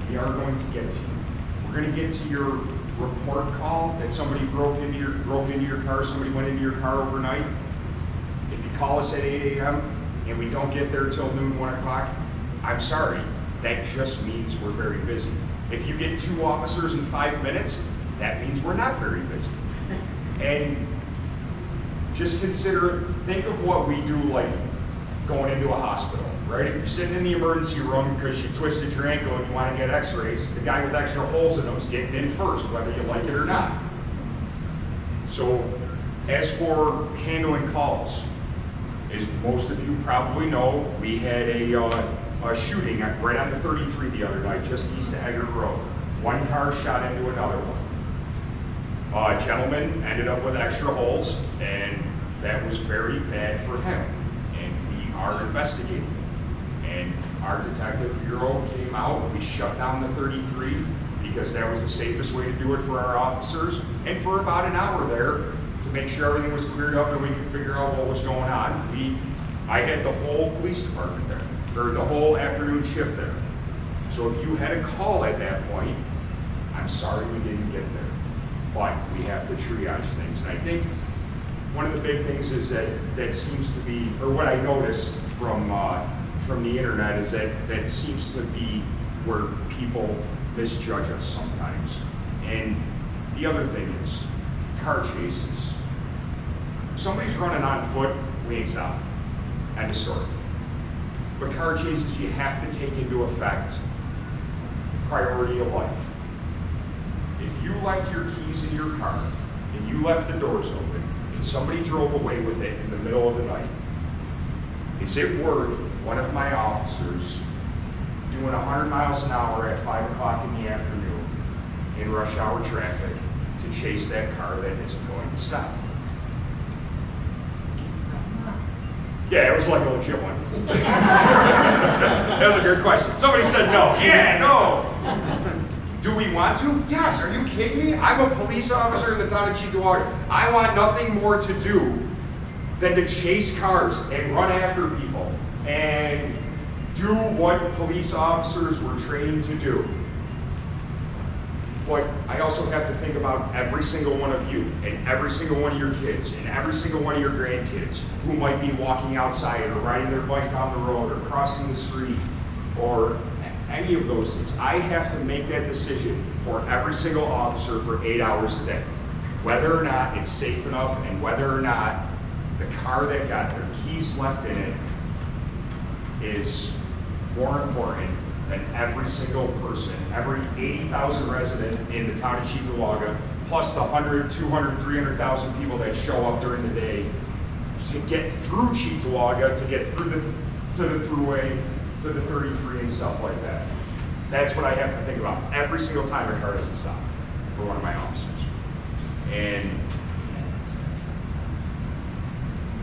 We are going to get to you. We're going to get to your report call that somebody broke into your car, somebody went into your car overnight. If you call us at 8 a.m. and we don't get there till noon, 1 o'clock, I'm sorry. That just means we're very busy. If you get 2 officers in 5 minutes, that means we're not very busy. And just think of what we do, like going into a hospital, right? If you're sitting in the emergency room because you twisted your ankle and you want to get x-rays, the guy with extra holes in them is getting in first, whether you like it or not. So as for handling calls, as most of you probably know, we had a shooting right on the 33 the other night, just east of Eggert Road. One car shot into another one. A gentleman ended up with extra holes, and that was very bad for him. And we are investigating. And our detective bureau came out, we shut down the 33 because that was the safest way to do it for our officers. And for about an hour there, to make sure everything was cleared up and we could figure out what was going on, I had the whole police department there, or the whole afternoon shift there. So if you had a call at that point, I'm sorry we didn't get there. But we have to triage things. And I think one of the big things is that seems to be, or what I noticed from the internet is that seems to be where people misjudge us sometimes. And the other thing is car chases. If somebody's running on foot, we ain't stopping. End of story. But car chases, you have to take into effect priority of life. If you left your keys in your car and you left the doors open and somebody drove away with it in the middle of the night, is it worth one of my officers doing 100 miles an hour at 5 o'clock in the afternoon in rush hour traffic to chase that car that isn't going to stop? Yeah, it was like a legit one. That was a good question. Somebody said no. Yeah, no. Do we want to? Yes. Are you kidding me? I'm a police officer in the town of Cheektowaga. I want nothing more to do than to chase cars and run after people and do what police officers were trained to do. But I also have to think about every single one of you and every single one of your kids and every single one of your grandkids who might be walking outside or riding their bike down the road or crossing the street or any of those things. I have to make that decision for every single officer for 8 hours a day. Whether or not it's safe enough and whether or not the car that got their keys left in it is more important than every single person, every 80,000 resident in the town of Cheektowaga, plus the 100, 200, 300,000 people that show up during the day to get through Cheektowaga, to get through to the thruway, to the 33 and stuff like that. That's what I have to think about every single time a car doesn't stop for one of my officers. And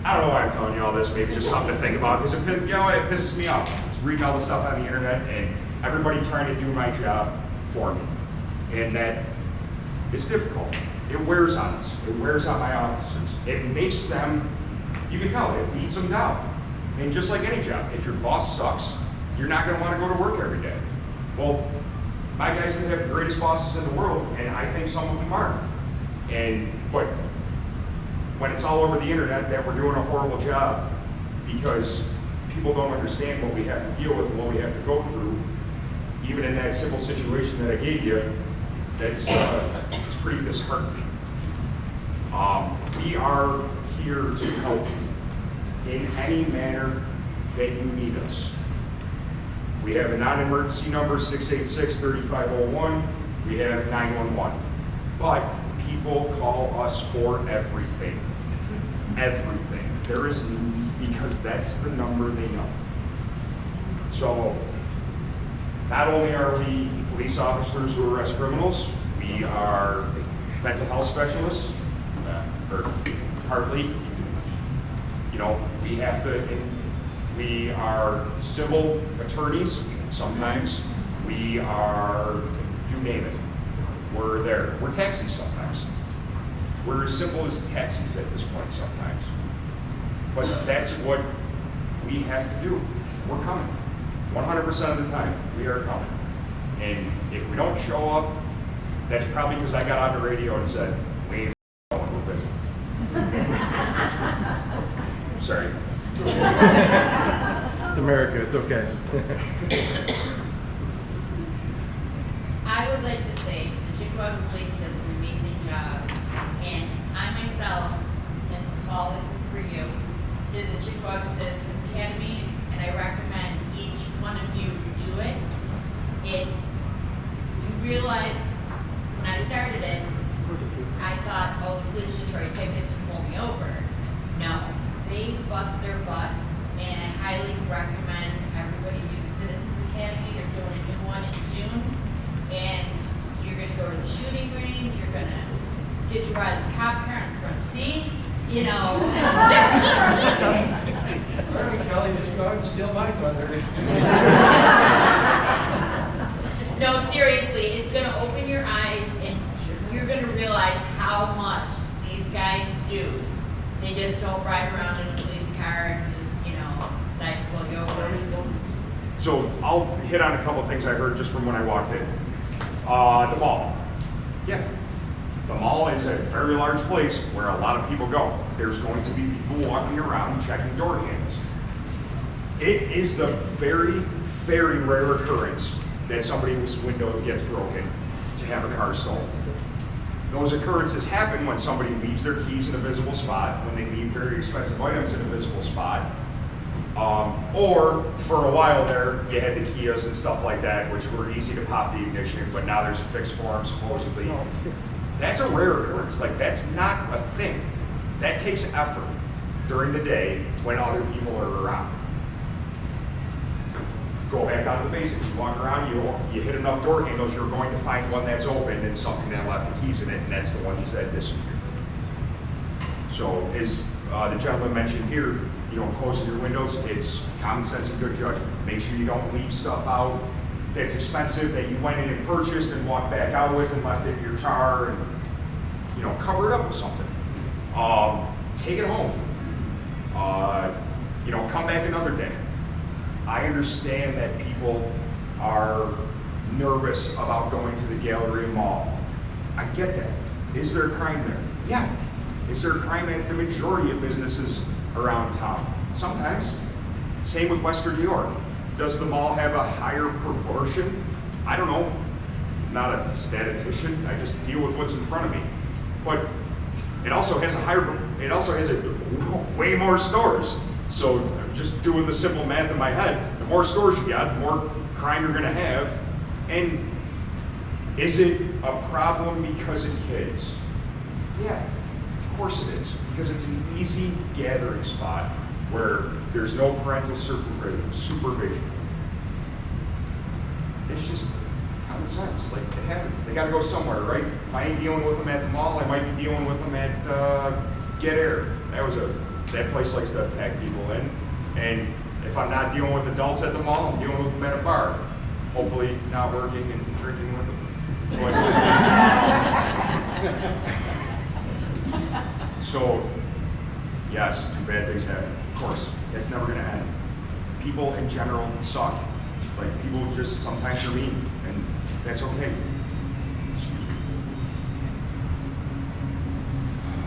I don't know why I'm telling you all this, maybe just something to think about, because it pisses me off. It's reading all the stuff on the internet and everybody trying to do my job for me. And that it's difficult. It wears on us. It wears on my officers. It makes them, you can tell, it beats them down. And just like any job, if your boss sucks, you're not going to want to go to work every day. Well, my guys can have the greatest bosses in the world, and I think some of them aren't. But when it's all over the internet that we're doing a horrible job because people don't understand what we have to deal with and what we have to go through, even in that simple situation that I gave you, it's pretty disheartening. We are here to help in any manner that you need us. We have a non-emergency number, 686-3501. We have 911. But people call us for everything. Everything. There is, because that's the number they know. So, not only are we police officers who arrest criminals, we are mental health specialists, or partly. You know, we are civil attorneys sometimes. We are, you name it. We're there. We're taxis sometimes. We're as simple as taxis at this point sometimes. But that's what we have to do. We're coming. 100% of the time, we are coming. And if we don't show up, that's probably because I got on the radio and said, we ain't going, we're busy. Sorry. It's America, it's okay. I would like to say the Cheektowaga Police has remained Paul, this is for you, did the Cheektowaga Citizens Academy, and I recommend each one of you do it. You realize, when I started it, I thought, oh, the police just write tickets and pull me over. No, they bust their butts, and I highly recommend everybody do the Citizens Academy. They're doing a new one in June, and you're gonna go to the shooting range, you're gonna get your ride in the cop car in the front seat, you know. Kelly, just go ahead and steal my thunder. No, seriously, it's gonna open your eyes, and you're gonna realize how much these guys do. They just don't ride around in a police car and just, you know, decide to pull you over. So I'll hit on a couple of things I heard just from when I walked in. The mall. Yeah. The mall is a very large place where a lot of people go. There's going to be people walking around checking door handles. It is the very, very rare occurrence that somebody's window gets broken to have a car stolen. Those occurrences happen when somebody leaves their keys in a visible spot, when they leave very expensive items in a visible spot, or for a while there, you had the Kias and stuff like that, which were easy to pop the ignition, but now there's a fixed form supposedly. That's a rare occurrence. Like, that's not a thing. That takes effort during the day when other people are around. Go back down to the basics. You walk around, you hit enough door handles, you're going to find one that's open and something that left the keys in it, and that's the ones that disappeared. So, as the gentleman mentioned here, you know, closing your windows, it's common sense and good judgment. Make sure you don't leave stuff out that's expensive that you went in and purchased and walked back out with and left it in your car, and, you know, cover it up with something. Take it home. You know, come back another day. I understand that people are nervous about going to the Galleria Mall. I get that. Is there crime there? Yeah. Is there crime at the majority of businesses around town? Sometimes. Same with Western New York. Does the mall have a higher proportion? I don't know. I'm not a statistician. I just deal with what's in front of me. But it also has way more stores. So I'm just doing the simple math in my head. The more stores you got, the more crime you're gonna have. And is it a problem because of kids? Yeah, of course it is. Because it's an easy gathering spot where there's no parental supervision. It's just common sense. Like, it happens. They gotta go somewhere, right? If I ain't dealing with them at the mall, I might be dealing with them at Get Air. That place likes to pack people in. And if I'm not dealing with adults at the mall, I'm dealing with them at a bar. Hopefully not working and drinking with them. So, yes, too bad things happen. Of course, it's never gonna end. People in general suck. Like, people just sometimes are mean, and that's okay.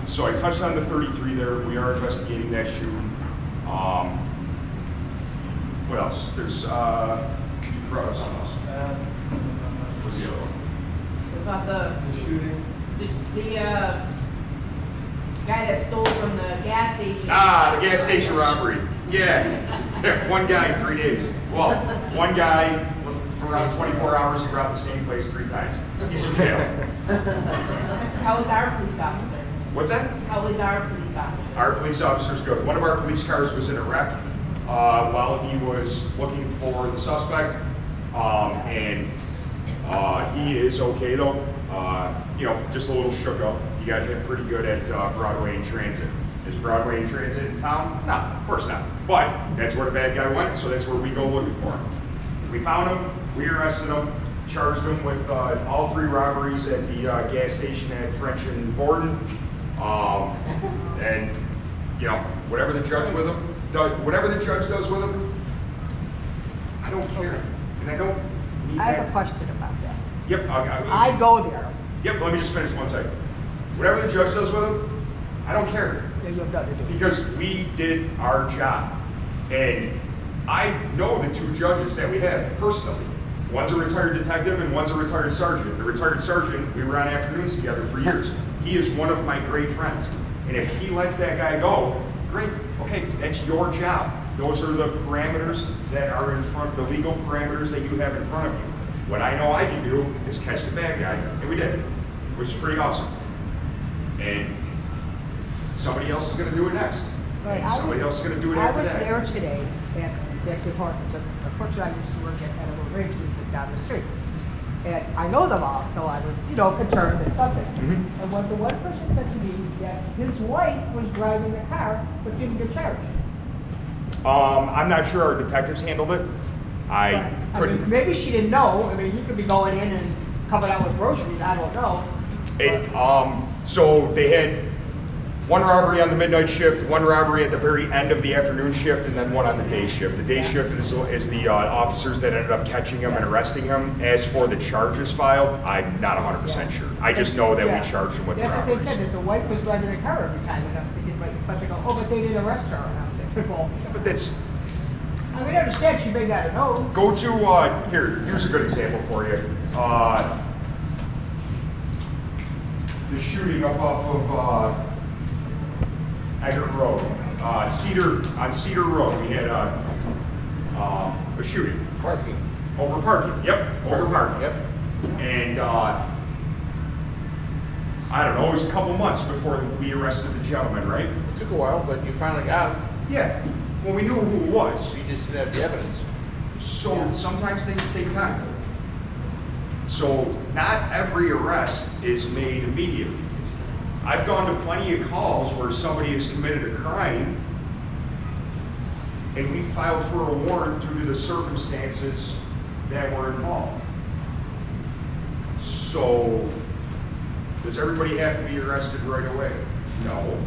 So I touched on the 33 there. We are investigating that shooting. What else? There's, you brought up something else. What's the other one? About the shooting. The guy that stole from the gas station. The gas station robbery. Yeah. One guy in 3 days. Well, one guy for around 24 hours, he robbed the same place 3 times. He's in jail. How was our police officer? What's that? How was our police officer? Our police officer's good. One of our police cars was in a wreck while he was looking for the suspect, and he is okay though. You know, just a little shook up. He got hit pretty good at Broadway and Transit. Is Broadway and Transit in town? No, of course not. But that's where the bad guy went, so that's where we go looking for him. We found him, we arrested him, charged him with all 3 robberies at the gas station at French and Borden. And, you know, whatever the judge does with him, I don't care. And I don't need I that. have a question about that. Yep, I go there. Yep, let me just finish one second. Whatever the judge does with him, I don't care. Because we did our job. And I know the 2 judges that we have personally. One's a retired detective and one's a retired sergeant. The retired sergeant, we were on afternoons together for years. He is one of my great friends. And if he lets that guy go, great, okay, that's your job. Those are the parameters that are in front, the legal parameters that you have in front of you. What I know I can do is catch the bad guy, and we did, which is pretty awesome. And somebody else is gonna do it next. Right, And somebody else is gonna do it after that. I was there today at that department, the porch I used to work at a little ridge, which is down the street. And I know them all, so I was, concerned and something. Mhm. And what the one person said to me, that his wife was driving the car, but didn't get charged. I'm not sure our detectives handled it. I But, I couldn't. mean, maybe she didn't know. I mean, he could be going in and coming out with groceries. I don't know. So they had one robbery on the midnight shift, one robbery at the very end of the afternoon shift, and then one on the day shift. The day shift is the officers that ended up catching him and arresting him. As for the charges filed, I'm not 100% sure. I just know that Yeah. we charged him with the That's what robberies. they said, that the wife was driving the car every time. And I'm thinking, but they go, oh, but they didn't arrest her. And I'm thinking, well, But that's, I mean, I understand she may not have known. go to, here's a good example for you. The shooting up off of Eggert Road, on Cedar Road, we had a shooting. Parking. Over parking, yep, over parking. Yep. And, I don't know, it was a couple months before we arrested the gentleman, right? It took a while, but you finally got him. Yeah, well, we knew who it was. You just didn't have the evidence. So sometimes things take time. So not every arrest is made immediately. I've gone to plenty of calls where somebody has committed a crime and we filed for a warrant due to the circumstances that were involved. So does everybody have to be arrested right away? No.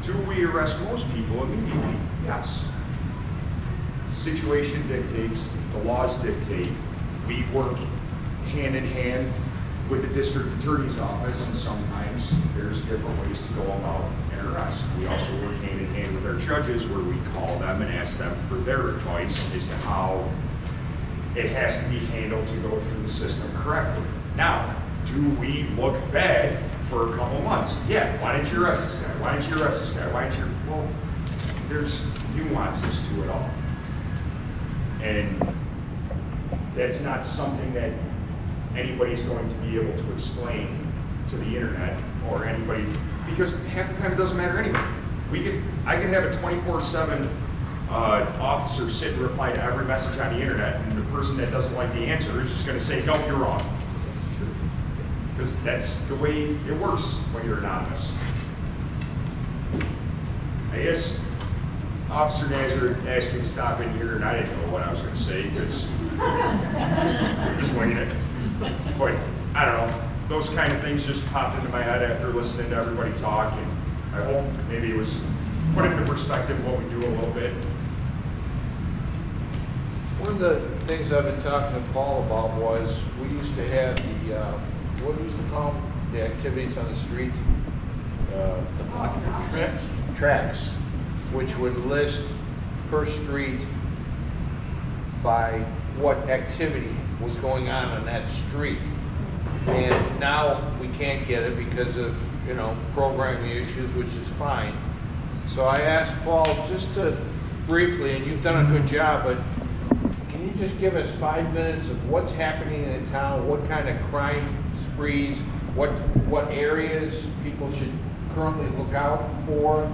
Do we arrest most people immediately? Yes. Situation dictates, the laws dictate. We work hand in hand with the district attorney's office, and sometimes there's different ways to go about an arrest. We also work hand in hand with our judges, where we call them and ask them for their advice as to how it has to be handled to go through the system correctly. Now, do we look bad for a couple months? Yeah, why didn't you arrest this guy? Why didn't you arrest this guy? Why didn't you? Well, there's nuances to it all. And that's not something that anybody's going to be able to explain to the internet or anybody, because half the time it doesn't matter anyway. I could have a 24/7 officer sit and reply to every message on the internet, and the person that doesn't like the answer is just going to say, no, you're wrong. Because that's the way it works when you're anonymous. I guess Officer Nazar asked me to stop in here, and I didn't know what I was going to say, because I'm just winging it. But I don't know, those kind of things just popped into my head after listening to everybody talk, and I hope maybe it was put into perspective what we do a little bit. One of the things I've been talking to Paul about was, we used to have the, what do we used to call them? The activities on the street? Tracks, which would list per street by what activity was going on that street. And now we can't get it because of, programming issues, which is fine. So I asked Paul just to briefly, and you've done a good job, but can you just give us 5 minutes of what's happening in the town, what kind of crime sprees, what areas people should currently look out for,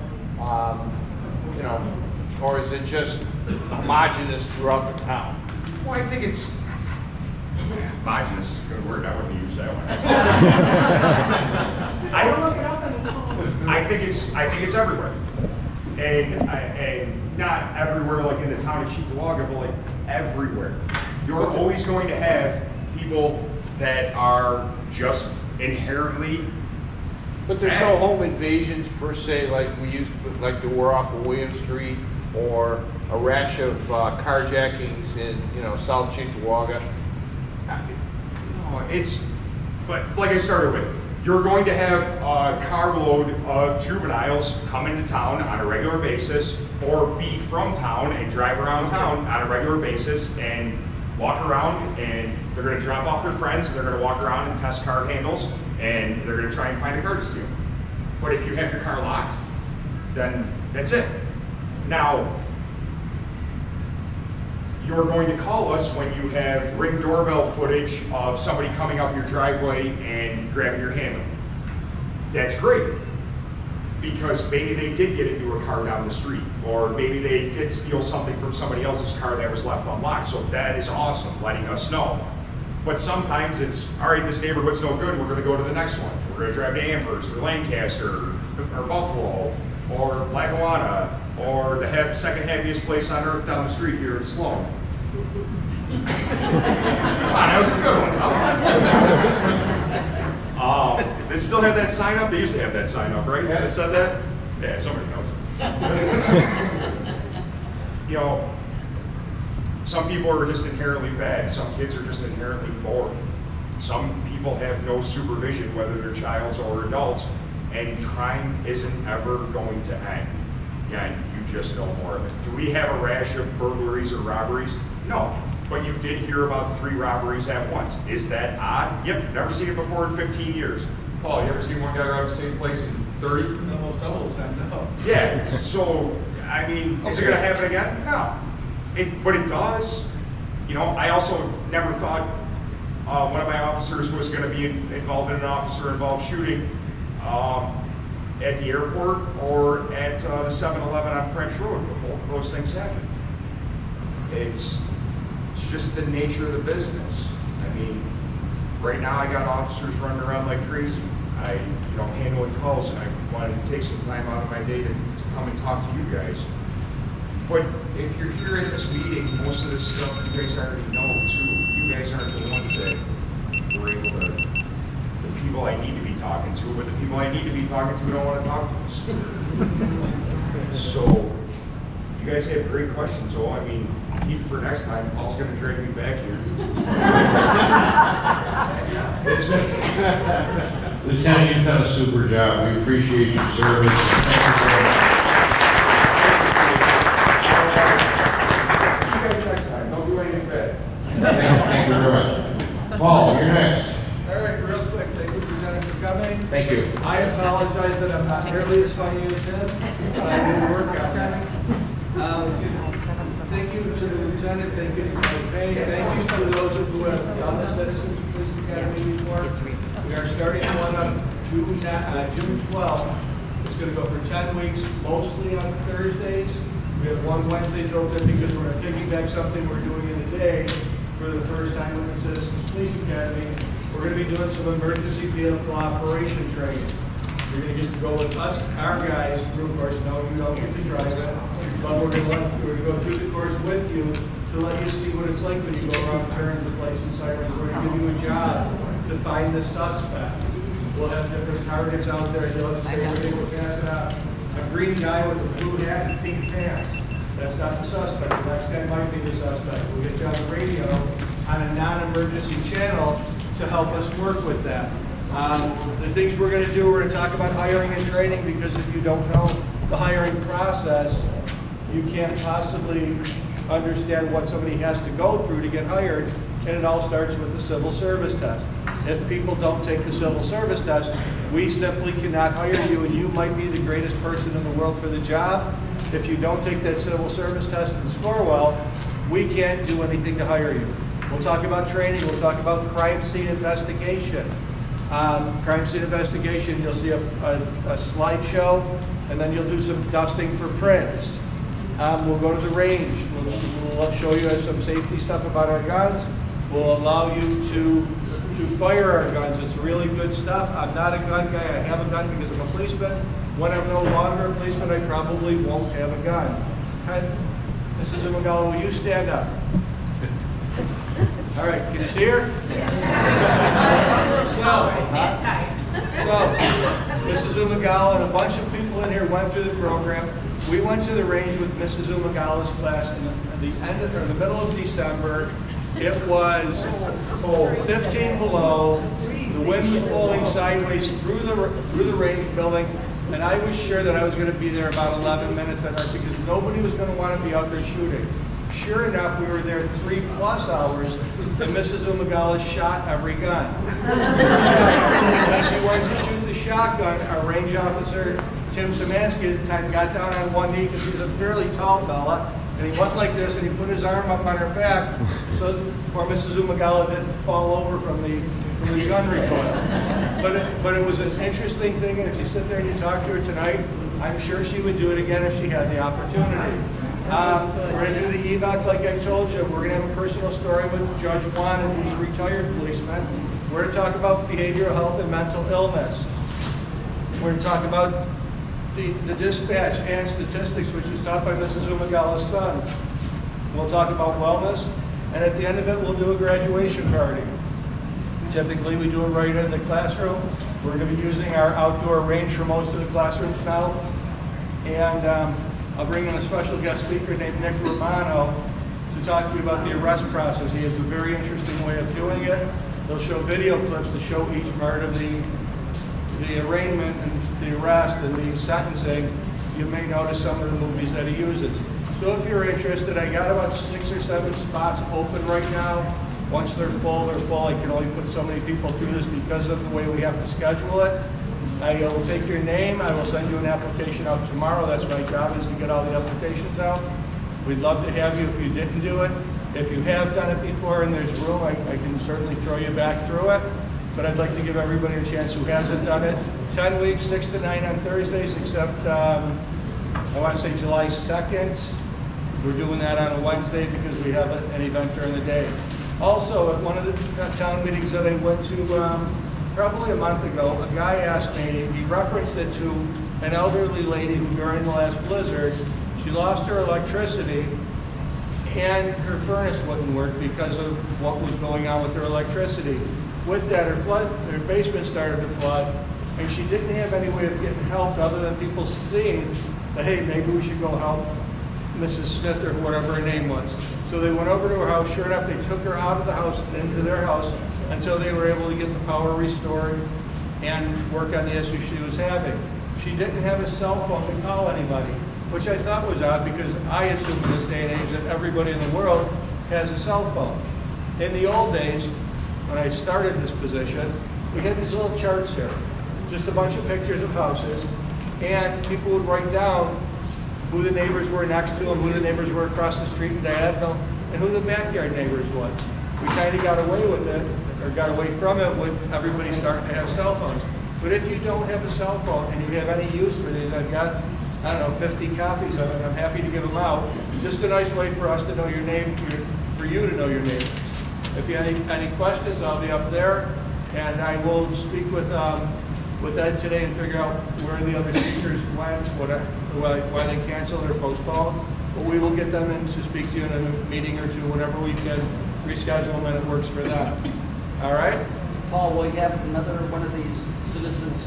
or is it just homogeneous throughout the town? Well, I think it's homogenous is a good word. I wouldn't use that one. I think it's everywhere, and not everywhere like in the town of Cheektowaga, but like everywhere. You're always going to have people that are just inherently. But there's no home invasions per se, like we used, like there were off of William Street, or a rash of carjackings in, South Cheektowaga. No, but like I started with, you're going to have a carload of juveniles come into town on a regular basis, or be from town and drive around town on a regular basis and walk around, and they're going to drop off their friends, they're going to walk around and test car handles, and they're going to try and find a car to steal. But if you have your car locked, then that's it. Now, you're going to call us when you have Ring doorbell footage of somebody coming up your driveway and grabbing your handle. That's great, because maybe they did get into a car down the street, or maybe they did steal something from somebody else's car that was left unlocked. So that is awesome, letting us know. But sometimes it's, all right, this neighborhood's no good, we're gonna go to the next one. We're gonna drive to Amherst, or Lancaster, or Buffalo, or Lackawanna, or the second happiest place on earth down the street here in Sloan. Come on, that was a good one. They still have that sign up? They used to have that sign up, right? That said that? Yeah, somebody knows. You know, some people are just inherently bad. Some kids are just inherently bored. Some people have no supervision, whether they're childs or adults, and crime isn't ever going to end. Again, you just know more of it. Do we have a rash of burglaries or robberies? No. But you did hear about 3 robberies at once. Is that odd? Yep, never seen it before in 15 years. Paul, you ever seen one guy rob the same place in 30? Almost double the time, no. Yeah, so, I mean, is it gonna happen again? No. But it does. You know, I also never thought one of my officers was gonna be involved in an officer-involved shooting at the airport or at the 7-Eleven on French Road. Both of those things happen. It's just the nature of the business. I mean, right now I got officers running around like crazy. Handling calls, and I wanted to take some time out of my day to come and talk to you guys. But if you're here at this meeting, most of this stuff you guys already know too. You guys aren't the ones that were able to, the people I need to be talking to, but the people I need to be talking to don't want to talk to us. So, you guys have great questions, though. I mean, keep it for next time. Paul's going to drag me back here. Lieutenant, you've done a super job. We appreciate your service. Thank you very much. See you guys next time. Don't do anything bad. Thank you very much. Paul, you're next. All right, real quick, thank you, Lieutenant, for coming. Thank you. I apologize that I'm not nearly as funny as him, but I did work out. Thank you to the Lieutenant, thank you to the Payne, thank you to those who have done the Citizens Police Academy before. We are starting one on June 12th. It's going to go for 10 weeks, mostly on Thursdays. We have one Wednesday built in because we're going to piggyback something we're doing in the day for the first time with the Citizens Police Academy. We're going to be doing some emergency vehicle operation training. You're going to get to go with us, our guys, through, of course, no, you don't get to drive it, but we're going to go through the course with you to let you see what it's like when you go around turns with lights and sirens. We're going to give you a job to find the suspect. We'll have different targets out there. You'll have to say we're passing out a green guy with a blue hat and pink pants. That's not the suspect. The next guy might be the suspect. We'll get you on the radio on a non-emergency channel to help us work with that. The things we're going to do, we're going to talk about hiring and training, because if you don't know the hiring process, you can't possibly understand what somebody has to go through to get hired, and it all starts with the civil service test. If people don't take the civil service test, we simply cannot hire you, and you might be the greatest person in the world for the job. If you don't take that civil service test and score well, we can't do anything to hire you. We'll talk about training, we'll talk about crime scene investigation. Crime scene investigation, you'll see a slideshow, and then you'll do some dusting for prints. We'll go to the range. We'll show you some safety stuff about our guns. We'll allow you to fire our guns. It's really good stuff. I'm not a gun guy. I have a gun because I'm a policeman. When I'm no longer a policeman, I probably won't have a gun. Mrs. Umagala, will you stand up? All right, can you see her? So, Mrs. Umagala and a bunch of people in here went through the program. We went to the range with Mrs. Umagala's class in the middle of December. It was 15 below. The wind was blowing sideways through the range building, and I was sure that I was going to be there about 11 minutes at night because nobody was going to want to be out there shooting. Sure enough, we were there 3+ hours, and Mrs. Umagala shot every gun. As she went to shoot the shotgun, our range officer Tim Szymanski at the time got down on one knee because he was a fairly tall fella, and he went like this and he put his arm up on her back so poor Mrs. Umagala didn't fall over from the gun recoil. But it was an interesting thing, and if you sit there and you talk to her tonight, I'm sure she would do it again if she had the opportunity. We're going to do the evac like I told you. We're going to have a personal story with Judge Juan, who's a retired policeman. We're going to talk about behavioral health and mental illness. We're going to talk about the dispatch and statistics, which is taught by Mrs. Umagala's son. We'll talk about wellness, and at the end of it, we'll do a graduation party. Typically, we do it right in the classroom. We're going to be using our outdoor range for most of the classrooms now. And I'll bring in a special guest speaker named Nick Romano to talk to you about the arrest process. He has a very interesting way of doing it. They'll show video clips to show each part of the arraignment and the arrest and the sentencing. You may notice some of the movies that he uses. So if you're interested, I got about 6 or 7 spots open right now. Once they're full, they're full. I can only put so many people through this because of the way we have to schedule it. I will take your name. I will send you an application out tomorrow. That's my job, is to get all the applications out. We'd love to have you if you didn't do it. If you have done it before and there's room, I can certainly throw you back through it. But I'd like to give everybody a chance who hasn't done it. 10 weeks, 6 to 9 on Thursdays, except I want to say July 2nd. We're doing that on a Wednesday because we have an event during the day. Also, at one of the town meetings that I went to probably a month ago, a guy asked me, he referenced it to an elderly lady who during the last blizzard, she lost her electricity and her furnace wouldn't work because of what was going on with her electricity. With that, her basement started to flood, and she didn't have any way of getting help other than people seeing that, hey, maybe we should go help Mrs. Smith or whatever her name was. So they went over to her house. Sure enough, they took her out of the house and into their house until they were able to get the power restored and work on the issue she was having. She didn't have a cell phone to call anybody, which I thought was odd because I assume in this day and age that everybody in the world has a cell phone. In the old days, when I started this position, we had these little charts here, just a bunch of pictures of houses, and people would write down who the neighbors were next to them, who the neighbors were across the street and diagonal, and who the backyard neighbors was. We kind of got away with it, or got away from it with everybody starting to have cell phones. But if you don't have a cell phone and you have any use for these, I've got, I don't know, 50 copies of it. I'm happy to give them out. Just a nice way for us to know your name, for you to know your neighbors. If you have any questions, I'll be up there, and I will speak with Ed today and figure out where the other speakers went, why they canceled or postponed. But we will get them in to speak to you in a meeting or two, whenever we can reschedule them and it works for them. All right? Paul, will you have another one of these citizens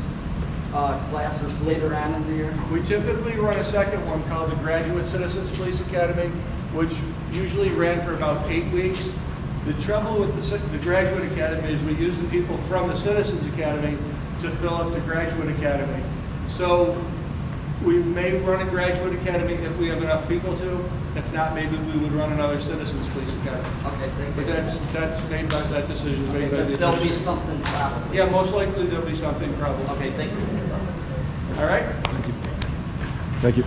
classes later on in the year? We typically run a second one called the Graduate Citizens Police Academy, which usually ran for about 8 weeks. The trouble with the Graduate Academy is we use the people from the Citizens Academy to fill up the Graduate Academy. So we may run a Graduate Academy if we have enough people to. If not, maybe we would run another Citizens Police Academy. Okay, thank you. But that's made by, that decision is made by the... There'll be something probably. Yeah, most likely there'll be something probably. Okay, thank you. All right? Thank you.